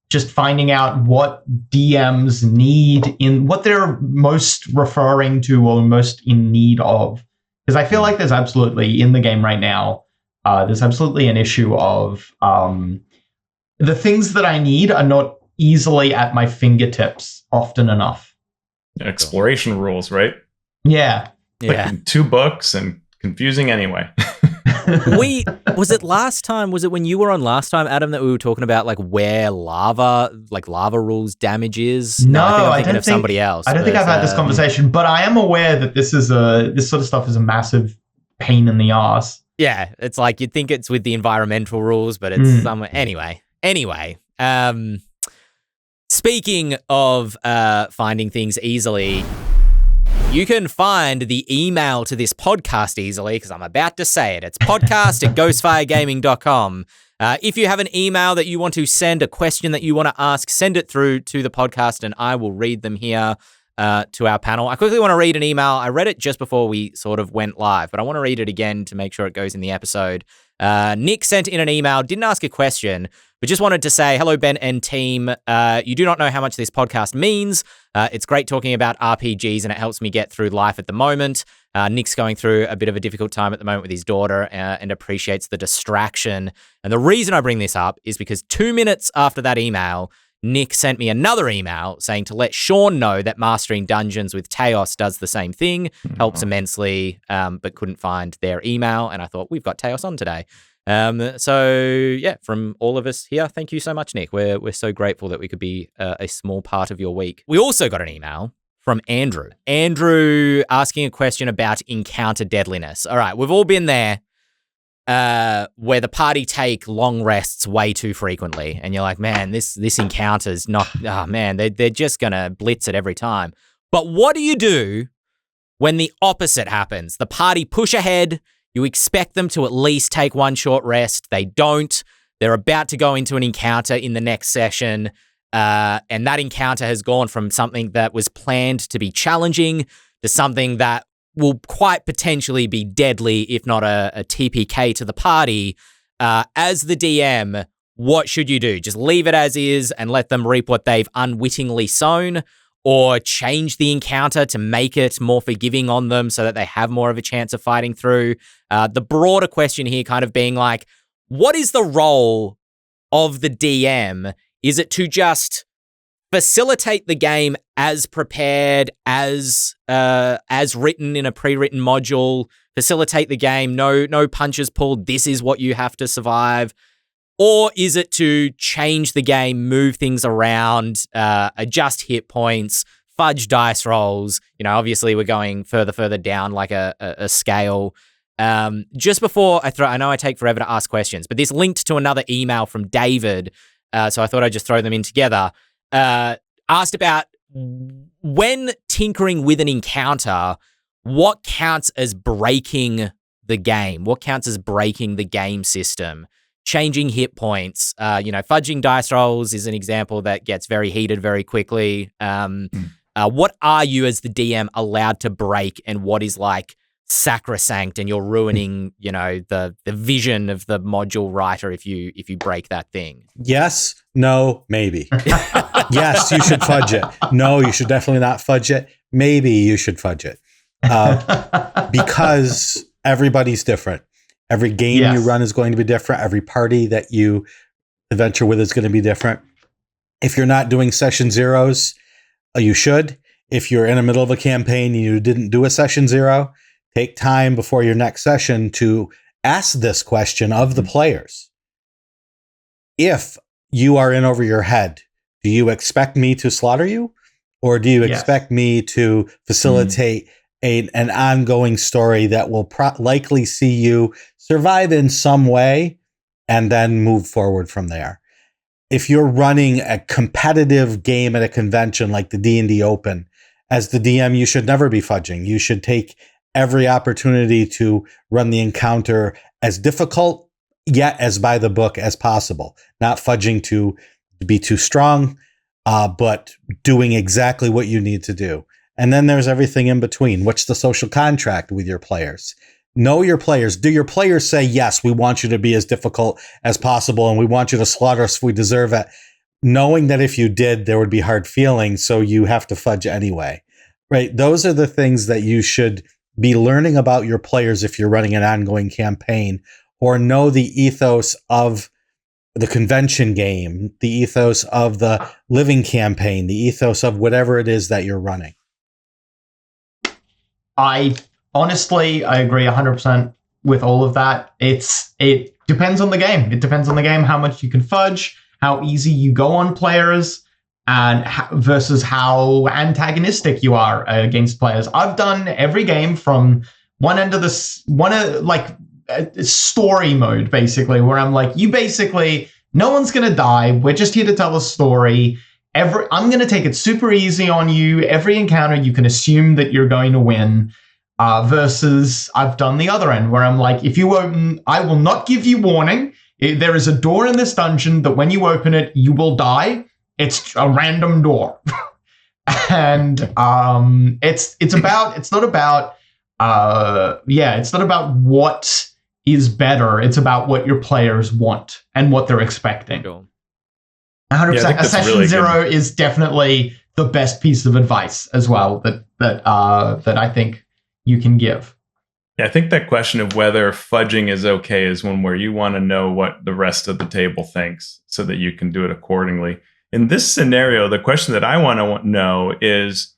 just finding out what DMs need in what they're most referring to or most in need of. Because I feel like there's absolutely, in the game right now, there's absolutely an issue of the things that I need are not easily at my fingertips often enough. Exploration rules, right? Yeah. Like 2 books and confusing anyway. Was it when you were on last time, Adam, that we were talking about like where lava rules damage is? No, I think I'm I thinking don't of somebody else. I don't think I've had this conversation, but I am aware that this sort of stuff is a massive pain in the ass. Yeah, it's like you'd think it's with the environmental rules, but it's somewhere. Anyway, speaking of finding things easily, you can find the email to this podcast easily, because I'm about to say it. It's podcast@ghostfiregaming.com. If you have an email that you want to send, a question that you want to ask, send it through to the podcast and I will read them here to our panel. I quickly want to read an email. I read it just before we sort of went live, but I want to read it again to make sure it goes in the episode. Nick sent in an email, didn't ask a question, but just wanted to say, hello, Ben and team. You do not know how much this podcast means. It's great talking about RPGs and it helps me get through life at the moment. Nick's going through a bit of a difficult time at the moment with his daughter and appreciates the distraction. And the reason I bring this up is because 2 minutes after that email, Nick sent me another email saying to let Shawn know that mastering dungeons with Teos does the same thing, helps immensely, but couldn't find their email. And I thought, we've got Teos on today. So yeah, from all of us here, thank you so much, Nick. We're so grateful that we could be a small part of your week. We also got an email from Andrew. Andrew asking a question about encounter deadliness. All right, we've all been there. Where the party take long rests way too frequently, and you're like, man, this encounter's not. Oh man, they're just gonna blitz it every time. But what do you do when the opposite happens? The party push ahead. You expect them to at least take one short rest. They don't. They're about to go into an encounter in the next session, and that encounter has gone from something that was planned to be challenging to something that will quite potentially be deadly, if not a TPK to the party. As the DM, what should you do? Just leave it as is and let them reap what they've unwittingly sown, or change the encounter to make it more forgiving on them so that they have more of a chance of fighting through? The broader question here kind of being like, what is the role of the DM? Is it to just facilitate the game as prepared, as written in a pre-written module, facilitate the game, no punches pulled, this is what you have to survive? Or is it to change the game, move things around, adjust hit points, fudge dice rolls? You know, obviously we're going further down like a scale. Just before I know I take forever to ask questions, but this linked to another email from David, so I thought I'd just throw them in together. Asked about when tinkering with an encounter, what counts as breaking the game? What counts as breaking the game system? Changing hit points, fudging dice rolls is an example that gets very heated very quickly. What are you as the DM allowed to break, and what is like sacrosanct and you're ruining, the vision of the module writer if you break that thing? Yes, no, maybe. Yes, you should fudge it. No, you should definitely not fudge it. Maybe you should fudge it. Because everybody's different. Every game you run is going to be different. Every party that you adventure with is going to be different. If you're not doing session zeros, you should. If you're in the middle of a campaign and you didn't do a session zero, take time before your next session to ask this question of the players. If you are in over your head, do you expect me to slaughter you? Or do you expect me to facilitate an ongoing story that will likely see you survive in some way and then move forward from there? If you're running a competitive game at a convention like the D&D Open, as the DM, you should never be fudging. You should take every opportunity to run the encounter as difficult yet as by the book as possible, not fudging to be too strong, but doing exactly what you need to do. And then there's everything in between. What's the social contract with your players? Know your players. Do your players say, yes, we want you to be as difficult as possible and we want you to slaughter us if we deserve it? Knowing that if you did, there would be hard feelings, so you have to fudge anyway, right? Those are the things that you should be learning about your players if you're running an ongoing campaign, or know the ethos of the convention game, the ethos of the living campaign, the ethos of whatever it is that you're running. I agree 100% with all of that. It depends on the game. It depends on the game, how much you can fudge, how easy you go on players, and versus how antagonistic you are against players. I've done every game from one end of story mode, basically, where I'm like, no one's going to die. We're just here to tell a story. I'm going to take it super easy on you. Every encounter, you can assume that you're going to win. Versus I've done the other end where I'm like, if you open, I will not give you warning. There is a door in this dungeon that when you open it, you will die. It's a random door. And it's not about what is better. It's about what your players want and what they're expecting. Sure. 100%. Yeah, a session really 0 is definitely the best piece of advice as well that I think you can give. Yeah, I think that question of whether fudging is okay is one where you want to know what the rest of the table thinks so that you can do it accordingly. In this scenario, the question that I want to know is,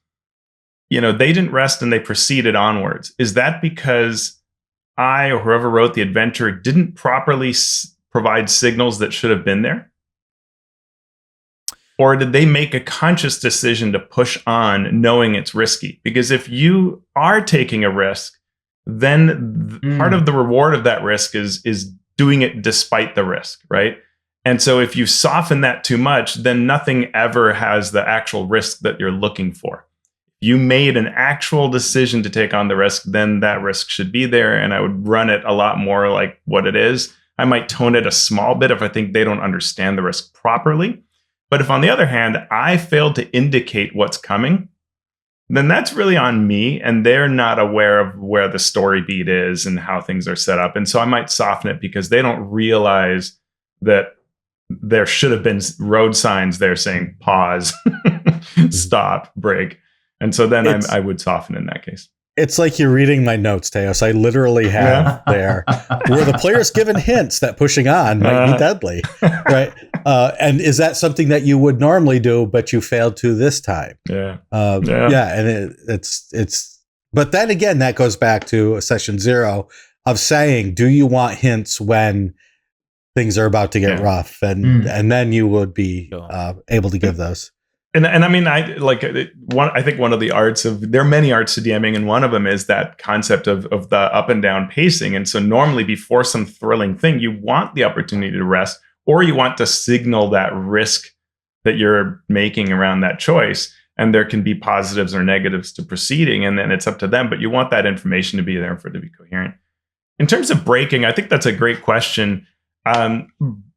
they didn't rest and they proceeded onwards. Is that because I or whoever wrote the adventure didn't properly provide signals that should have been there? Or did they make a conscious decision to push on knowing it's risky? Because if you are taking a risk, then part of the reward of that risk is doing it despite the risk, right? And so if you soften that too much, then nothing ever has the actual risk that you're looking for. You made an actual decision to take on the risk, then that risk should be there. And I would run it a lot more like what it is. I might tone it a small bit if I think they don't understand the risk properly. But if, on the other hand, I failed to indicate what's coming, then that's really on me, and they're not aware of where the story beat is and how things are set up. And so I might soften it because they don't realize that there should have been road signs there saying pause, stop, break. And so then I would soften in that case. It's like you're reading my notes, Teos. I literally have there where the player's given hints that pushing on might be deadly, right? And is that something that you would normally do, but you failed to this time? Yeah. And it's. But then again, that goes back to a session 0 of saying, do you want hints when things are about to get rough, and then you would be able to give those. And I mean, I think one of the arts of, there are many arts to DMing, and one of them is that concept of the up and down pacing. And so normally before some thrilling thing, you want the opportunity to rest, or you want to signal that risk that you're making around that choice. And there can be positives or negatives to proceeding, and then it's up to them. But you want that information to be there for it to be coherent. In terms of breaking, I think that's a great question.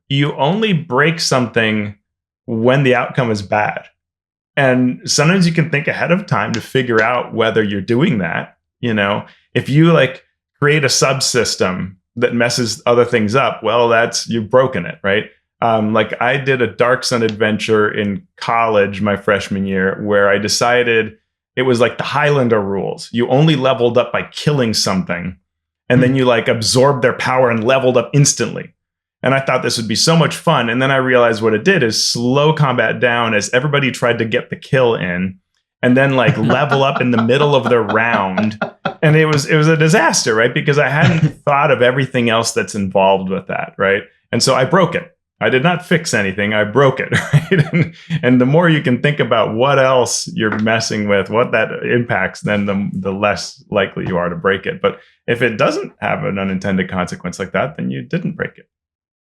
You only break something when the outcome is bad. And sometimes you can think ahead of time to figure out whether you're doing that. If you create a subsystem that messes other things up, well, you've broken it, right? I did a Dark Sun adventure in college my freshman year where I decided it was like the Highlander rules. You only leveled up by killing something, and then you absorbed their power and leveled up instantly. And I thought this would be so much fun. And then I realized what it did is slow combat down as everybody tried to get the kill in, and then level up in the middle of their round. And it was a disaster, right? Because I hadn't thought of everything else that's involved with that, right? And so I broke it. I did not fix anything. I broke it, right? And the more you can think about what else you're messing with, what that impacts, then the less likely you are to break it. But if it doesn't have an unintended consequence like that, then you didn't break it.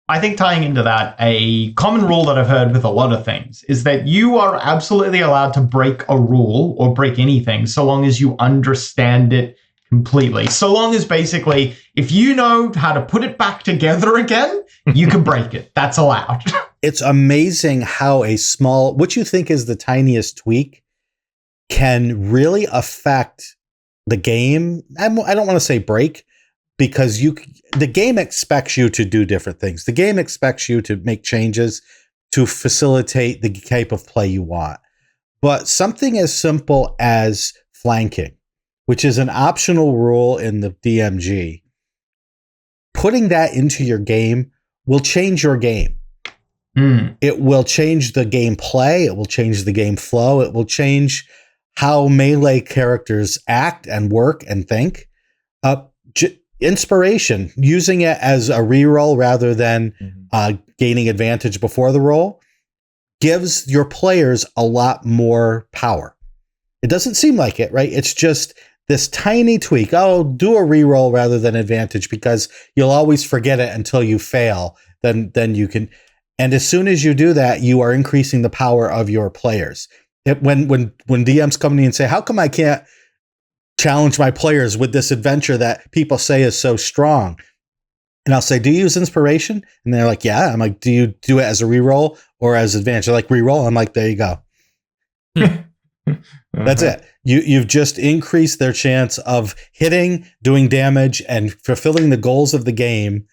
I think tying into that, a common rule that I've heard with a lot of things is that you are absolutely allowed to break a rule or break anything so long as you understand it completely. So long as basically, if you know how to put it back together again, you can break it. That's allowed. it's amazing how a small, what you think is the tiniest tweak, can really affect the game. I don't want to say break, because the game expects you to do different things. The game expects you to make changes to facilitate the type of play you want. But something as simple as flanking, which is an optional rule in the DMG, putting that into your game will change your game. It will change the gameplay. It will change the game flow. It will change how melee characters act and work and think. Inspiration, using it as a reroll rather than gaining advantage before the roll, gives your players a lot more power. It doesn't seem like it, right? It's just this tiny tweak. Oh, do a reroll rather than advantage, because you'll always forget it until you fail. Then you can, and as soon as you do that, you are increasing the power of your players. When DMs come to me and say, "How come I can't challenge my players with this adventure that people say is so strong?" And I'll say, "Do you use inspiration?" And they're like, "Yeah." I'm like, "Do you do it as a reroll or as advantage?" They're like, "Reroll." I'm like, "There you go." That's it. You've just increased their chance of hitting, doing damage, and fulfilling the goals of the game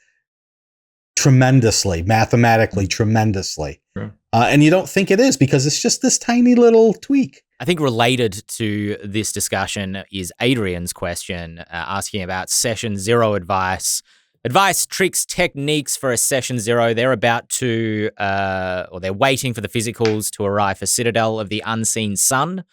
tremendously, mathematically tremendously. Sure. And you don't think it is, because it's just this tiny little tweak. I think related to this discussion is Adrian's question, asking about session 0 advice, tricks, techniques for a session 0. They're about to, or they're waiting for the physicals to arrive for Citadel of the Unseen Sun,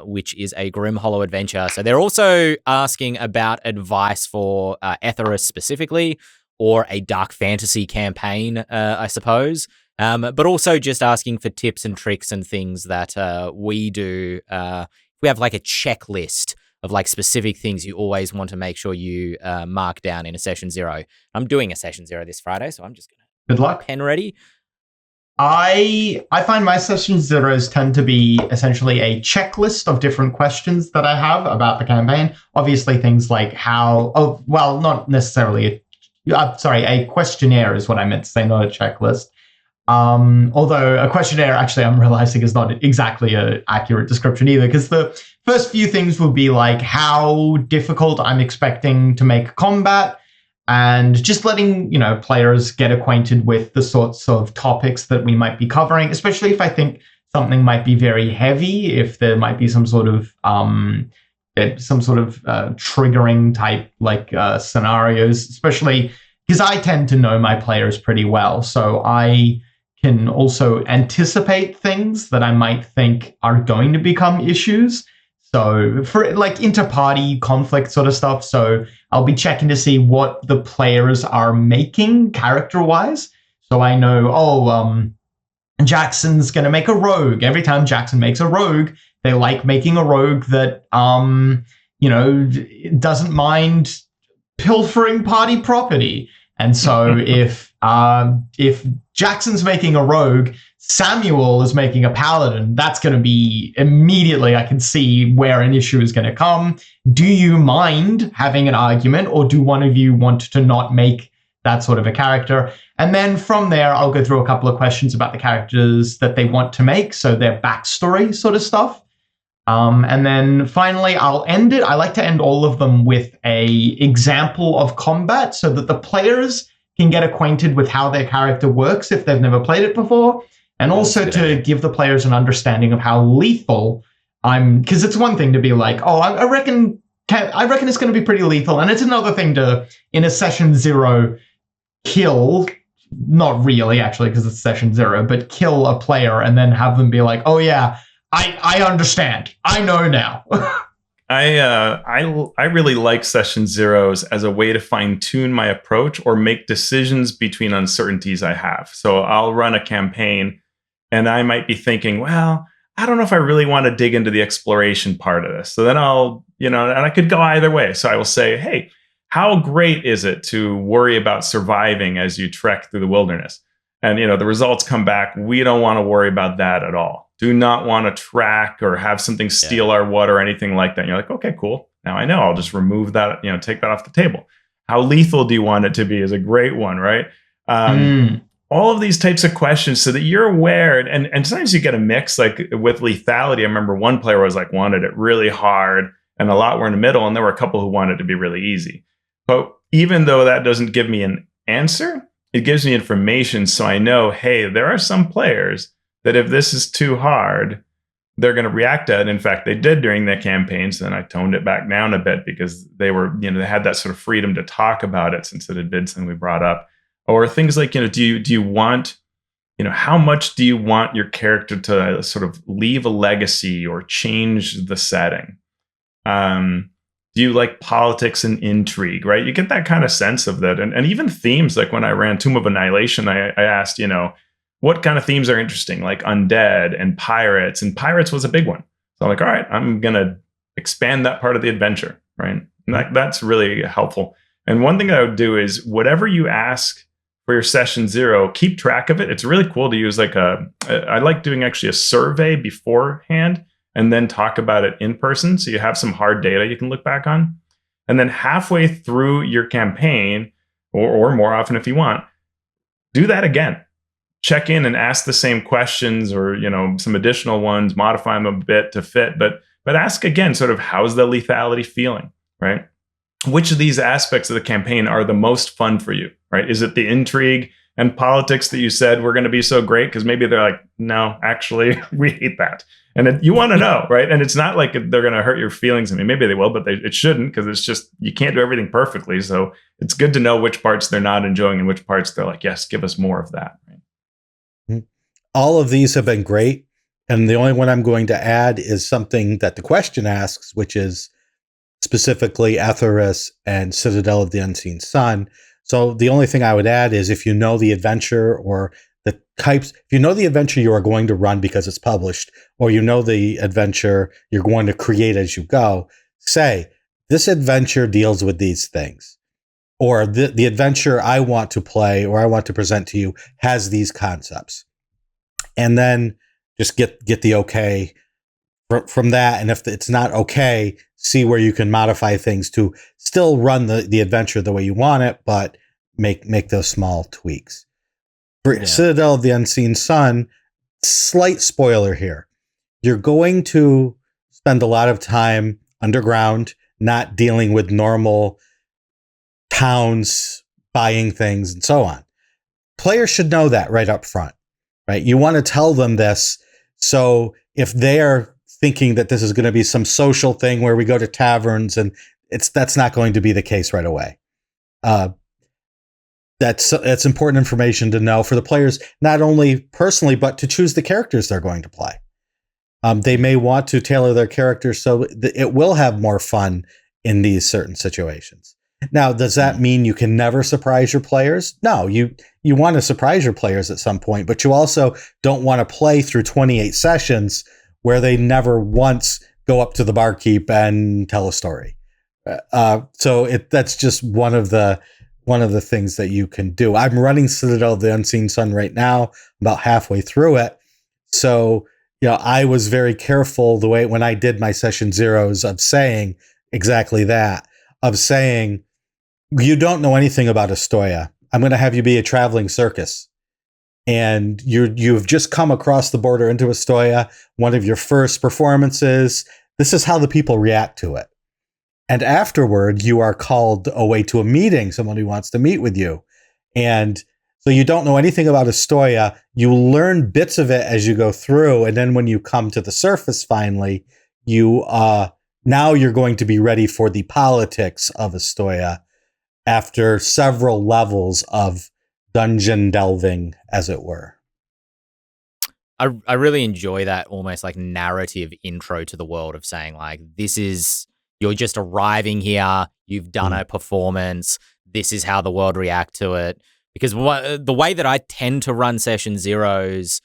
which is a Grim Hollow adventure. So they're also asking about advice for Etheris specifically, or a dark fantasy campaign, I suppose. But also just asking for tips and tricks and things that we do. We have like a checklist of like specific things you always want to make sure you mark down in a session 0. I'm doing a session 0 this Friday, so I'm just going to good luck. Pen ready. I find my session 0s tend to be essentially a checklist of different questions that I have about the campaign. Obviously, things like not necessarily a questionnaire is what I meant to say, not a checklist. Although a questionnaire, actually, I'm realizing is not exactly an accurate description either, because the first few things will be like how difficult I'm expecting to make combat, and just letting, players get acquainted with the sorts of topics that we might be covering, especially if I think something might be very heavy, if there might be some sort of triggering type scenarios, especially because I tend to know my players pretty well. So I can also anticipate things that I might think are going to become issues. So for like inter-party conflict sort of stuff. So I'll be checking to see what the players are making character-wise. So I know, Jackson's going to make a rogue. Every time Jackson makes a rogue, they like making a rogue that, doesn't mind pilfering party property. And so if Jackson's making a rogue, Samuel is making a paladin, that's going to be immediately, I can see where an issue is going to come. Do you mind having an argument, or do one of you want to not make that sort of a character? And then from there, I'll go through a couple of questions about the characters that they want to make, so their backstory sort of stuff. And then finally, I'll end it. I like to end all of them with a example of combat so that the players can get acquainted with how their character works if they've never played it before. And also to give the players an understanding of how lethal because it's one thing to be like, oh, I reckon it's going to be pretty lethal. And it's another thing to, in a session 0, kill, not really actually because it's session 0, but kill a player and then have them be like, oh yeah, I understand. I know now. I really like session 0s as a way to fine tune my approach or make decisions between uncertainties I have. So I'll run a campaign and I might be thinking, well, I don't know if I really want to dig into the exploration part of this. So then I'll, and I could go either way. So I will say, hey, how great is it to worry about surviving as you trek through the wilderness? And, the results come back. We don't want to worry about that at all. Do not want to track or have something steal our water or anything like that. And you're like, okay, cool. Now I know. I'll just remove that, take that off the table. How lethal do you want it to be is a great one, right? all of these types of questions so that you're aware. And sometimes you get a mix, like with lethality. I remember one player was like wanted it really hard, and a lot were in the middle, and there were a couple who wanted it to be really easy. But even though that doesn't give me an answer, it gives me information, so I know, hey, there are some players that if this is too hard, they're going to react to it. In fact, they did during the campaigns. Then I toned it back down a bit because they were, they had that sort of freedom to talk about it since it had been something we brought up. Or things like, do you want, how much do you want your character to sort of leave a legacy or change the setting? Do you like politics and intrigue, right? You get that kind of sense of that. And even themes, like when I ran Tomb of Annihilation, I asked, what kind of themes are interesting, like undead and pirates. And pirates was a big one. So I'm like, all right, I'm going to expand that part of the adventure, right? And that's really helpful. And one thing I would do is whatever you ask for your session 0, keep track of it. It's really cool to use I like doing actually a survey beforehand and then talk about it in person. So you have some hard data you can look back on. And then halfway through your campaign, or more often if you want, do that again. Check in and ask the same questions or, some additional ones, modify them a bit to fit, but ask again, sort of, how's the lethality feeling, right? Which of these aspects of the campaign are the most fun for you, right? Is it the intrigue and politics that you said were going to be so great? Because maybe they're like, no, actually, we hate that. And you want to know, right? And it's not like they're going to hurt your feelings. I mean, maybe they will, but it shouldn't, because it's just, you can't do everything perfectly. So it's good to know which parts they're not enjoying and which parts they're like, yes, give us more of that, right? All of these have been great. And the only one I'm going to add is something that the question asks, which is specifically Etheris and Citadel of the Unseen Sun. So the only thing I would add is if you know the adventure or the types, if you know the adventure you are going to run because it's published, or you know the adventure you're going to create as you go, say, this adventure deals with these things. Or the adventure I want to play or I want to present to you has these concepts. And then just get the okay from that. And if it's not okay, see where you can modify things to still run the adventure the way you want it, but make those small tweaks. For Citadel of the Unseen Sun, slight spoiler here. You're going to spend a lot of time underground, not dealing with normal towns, buying things, and so on. Players should know that right up front, right? You want to tell them this. So if they are thinking that this is going to be some social thing where we go to taverns, and that's not going to be the case right away. That's important information to know for the players, not only personally, but to choose the characters they're going to play. They may want to tailor their characters so it will have more fun in these certain situations. Now, does that mean you can never surprise your players? No, you want to surprise your players at some point, but you also don't want to play through 28 sessions where they never once go up to the barkeep and tell a story. So that's just one of the things that you can do. I'm running Citadel of the Unseen Sun right now, about halfway through it. So, I was very careful when I did my session 0s of saying exactly that, of saying, you don't know anything about Astoria. I'm going to have you be a traveling circus. And you've just come across the border into Astoria, one of your first performances. This is how the people react to it. And afterward, you are called away to a meeting, someone who wants to meet with you. And so you don't know anything about Astoria. You learn bits of it as you go through. And then when you come to the surface, finally, now you're going to be ready for the politics of Astoria after several levels of dungeon delving, as it were. I really enjoy that almost like narrative intro to the world of saying like, you're just arriving here, you've done a performance, this is how the world react to it. Because the way that I tend to run session 0s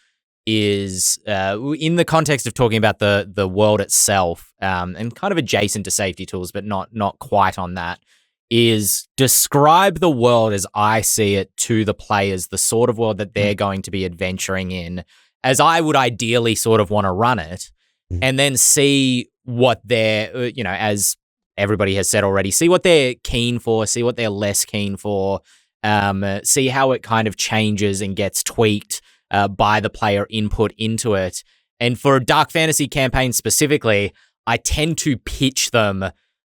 is in the context of talking about the world itself, and kind of adjacent to safety tools, but not quite on that, is describe the world as I see it to the players, the sort of world that they're going to be adventuring in, as I would ideally sort of want to run it, and then see what they're, as everybody has said already, see what they're keen for, see what they're less keen for, see how it kind of changes and gets tweaked by the player input into it. And for dark fantasy campaigns specifically, I tend to pitch them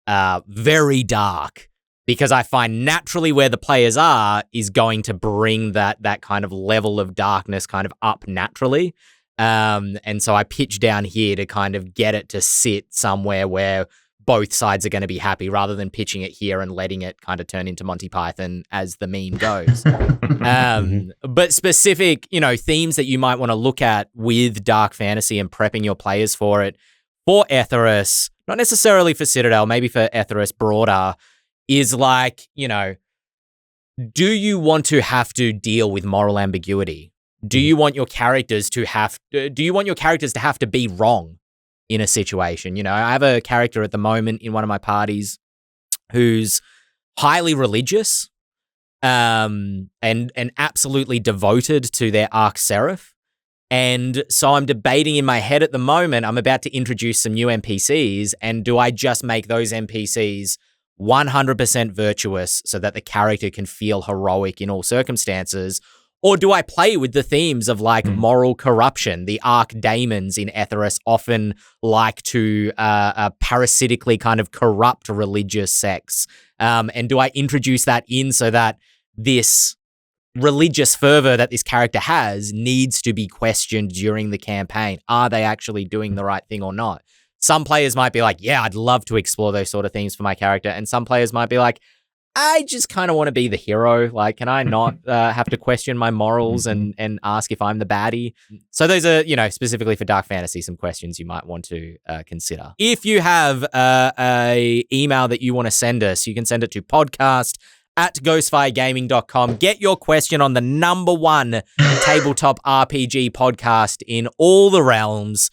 very dark, because I find naturally where the players are is going to bring that kind of level of darkness kind of up naturally. And so I pitch down here to kind of get it to sit somewhere where both sides are going to be happy, rather than pitching it here and letting it kind of turn into Monty Python, as the meme goes. But specific, themes that you might want to look at with dark fantasy and prepping your players for it, for Etheros, not necessarily for Citadel, maybe for Etheros broader, is like, do you want to have to deal with moral ambiguity? Do you want your characters to have to be wrong in a situation? I have a character at the moment in one of my parties who's highly religious, and absolutely devoted to their Arch Seraph. And so I'm debating in my head at the moment, I'm about to introduce some new NPCs, and do I just make those NPCs 100% virtuous so that the character can feel heroic in all circumstances? Or do I play with the themes of like moral corruption? The archdaemons in Etheros often like to parasitically kind of corrupt religious sects. And do I introduce that in so that this religious fervor that this character has needs to be questioned during the campaign? Are they actually doing the right thing or not? Some players might be like, yeah, I'd love to explore those sort of themes for my character. And some players might be like, I just kind of want to be the hero. Like, can I not have to question my morals and ask if I'm the baddie? So those are, specifically for dark fantasy, some questions you might want to consider. If you have a email that you want to send us, you can send it to podcast@ghostfiregaming.com. Get your question on the #1 tabletop RPG podcast in all the realms.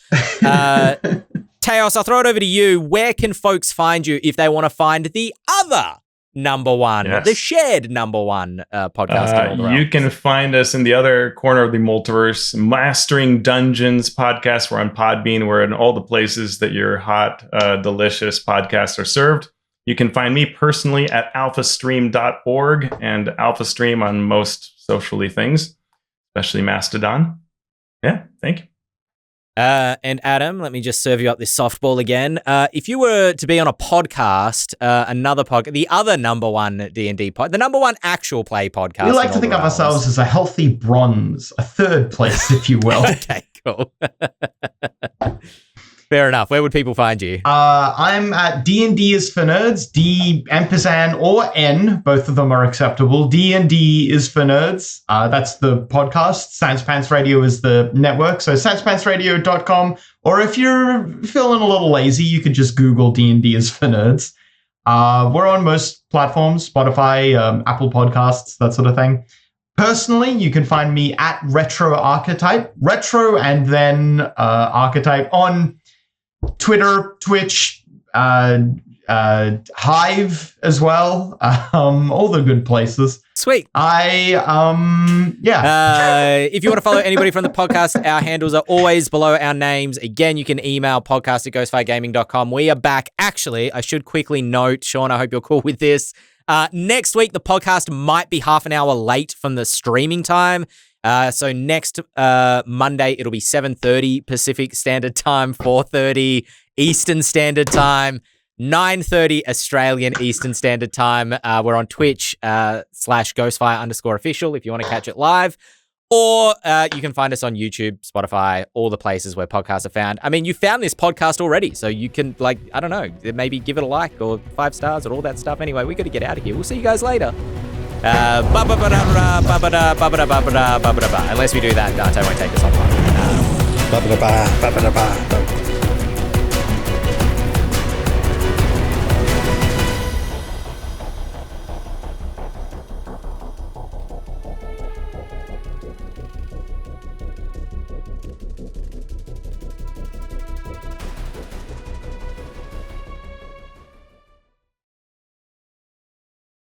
Teos, I'll throw it over to you. Where can folks find you if they want to find the other #1, the shared #1 podcast? You can find us in the other corner of the multiverse, Mastering Dungeons podcast. We're on Podbean. We're in all the places that your hot, delicious podcasts are served. You can find me personally at alphastream.org and alphastream on most socially things, especially Mastodon. Yeah, thank you. And Adam, let me just serve you up this softball again. If you were to be on a podcast, another podcast, the other #1 D&D pod, the #1 actual play podcast. We like to think of ourselves as a healthy bronze, a third place, if you will. Okay, cool. Fair enough. Where would people find you? I'm at D&D is for Nerds, D ampersand or N. Both of them are acceptable. D&D is for Nerds. That's the podcast. Sans Pants Radio is the network. So sanspantsradio.com. Or if you're feeling a little lazy, you could just Google D&D is for Nerds. We're on most platforms, Spotify, Apple Podcasts, that sort of thing. Personally, you can find me at Retro Archetype. Retro and then Archetype on Twitter, Twitch, Hive as well. All the good places. Sweet. If you want to follow anybody from the podcast, our handles are always below our names. Again, you can email podcast@ghostfiregaming.com. We are back. Actually, I should quickly note, Shawn, I hope you're cool with this. Next week, the podcast might be half an hour late from the streaming time. So next Monday, it'll be 7:30 Pacific Standard Time, 4:30 Eastern Standard Time, 9:30 Australian Eastern Standard Time. We're on Twitch /Ghostfire_official if you want to catch it live. Or you can find us on YouTube, Spotify, all the places where podcasts are found. I mean, you found this podcast already, so you can, maybe give it a like or 5 stars or all that stuff. Anyway, we got to get out of here. We'll see you guys later. Unless we do that, Dante won't take us offline.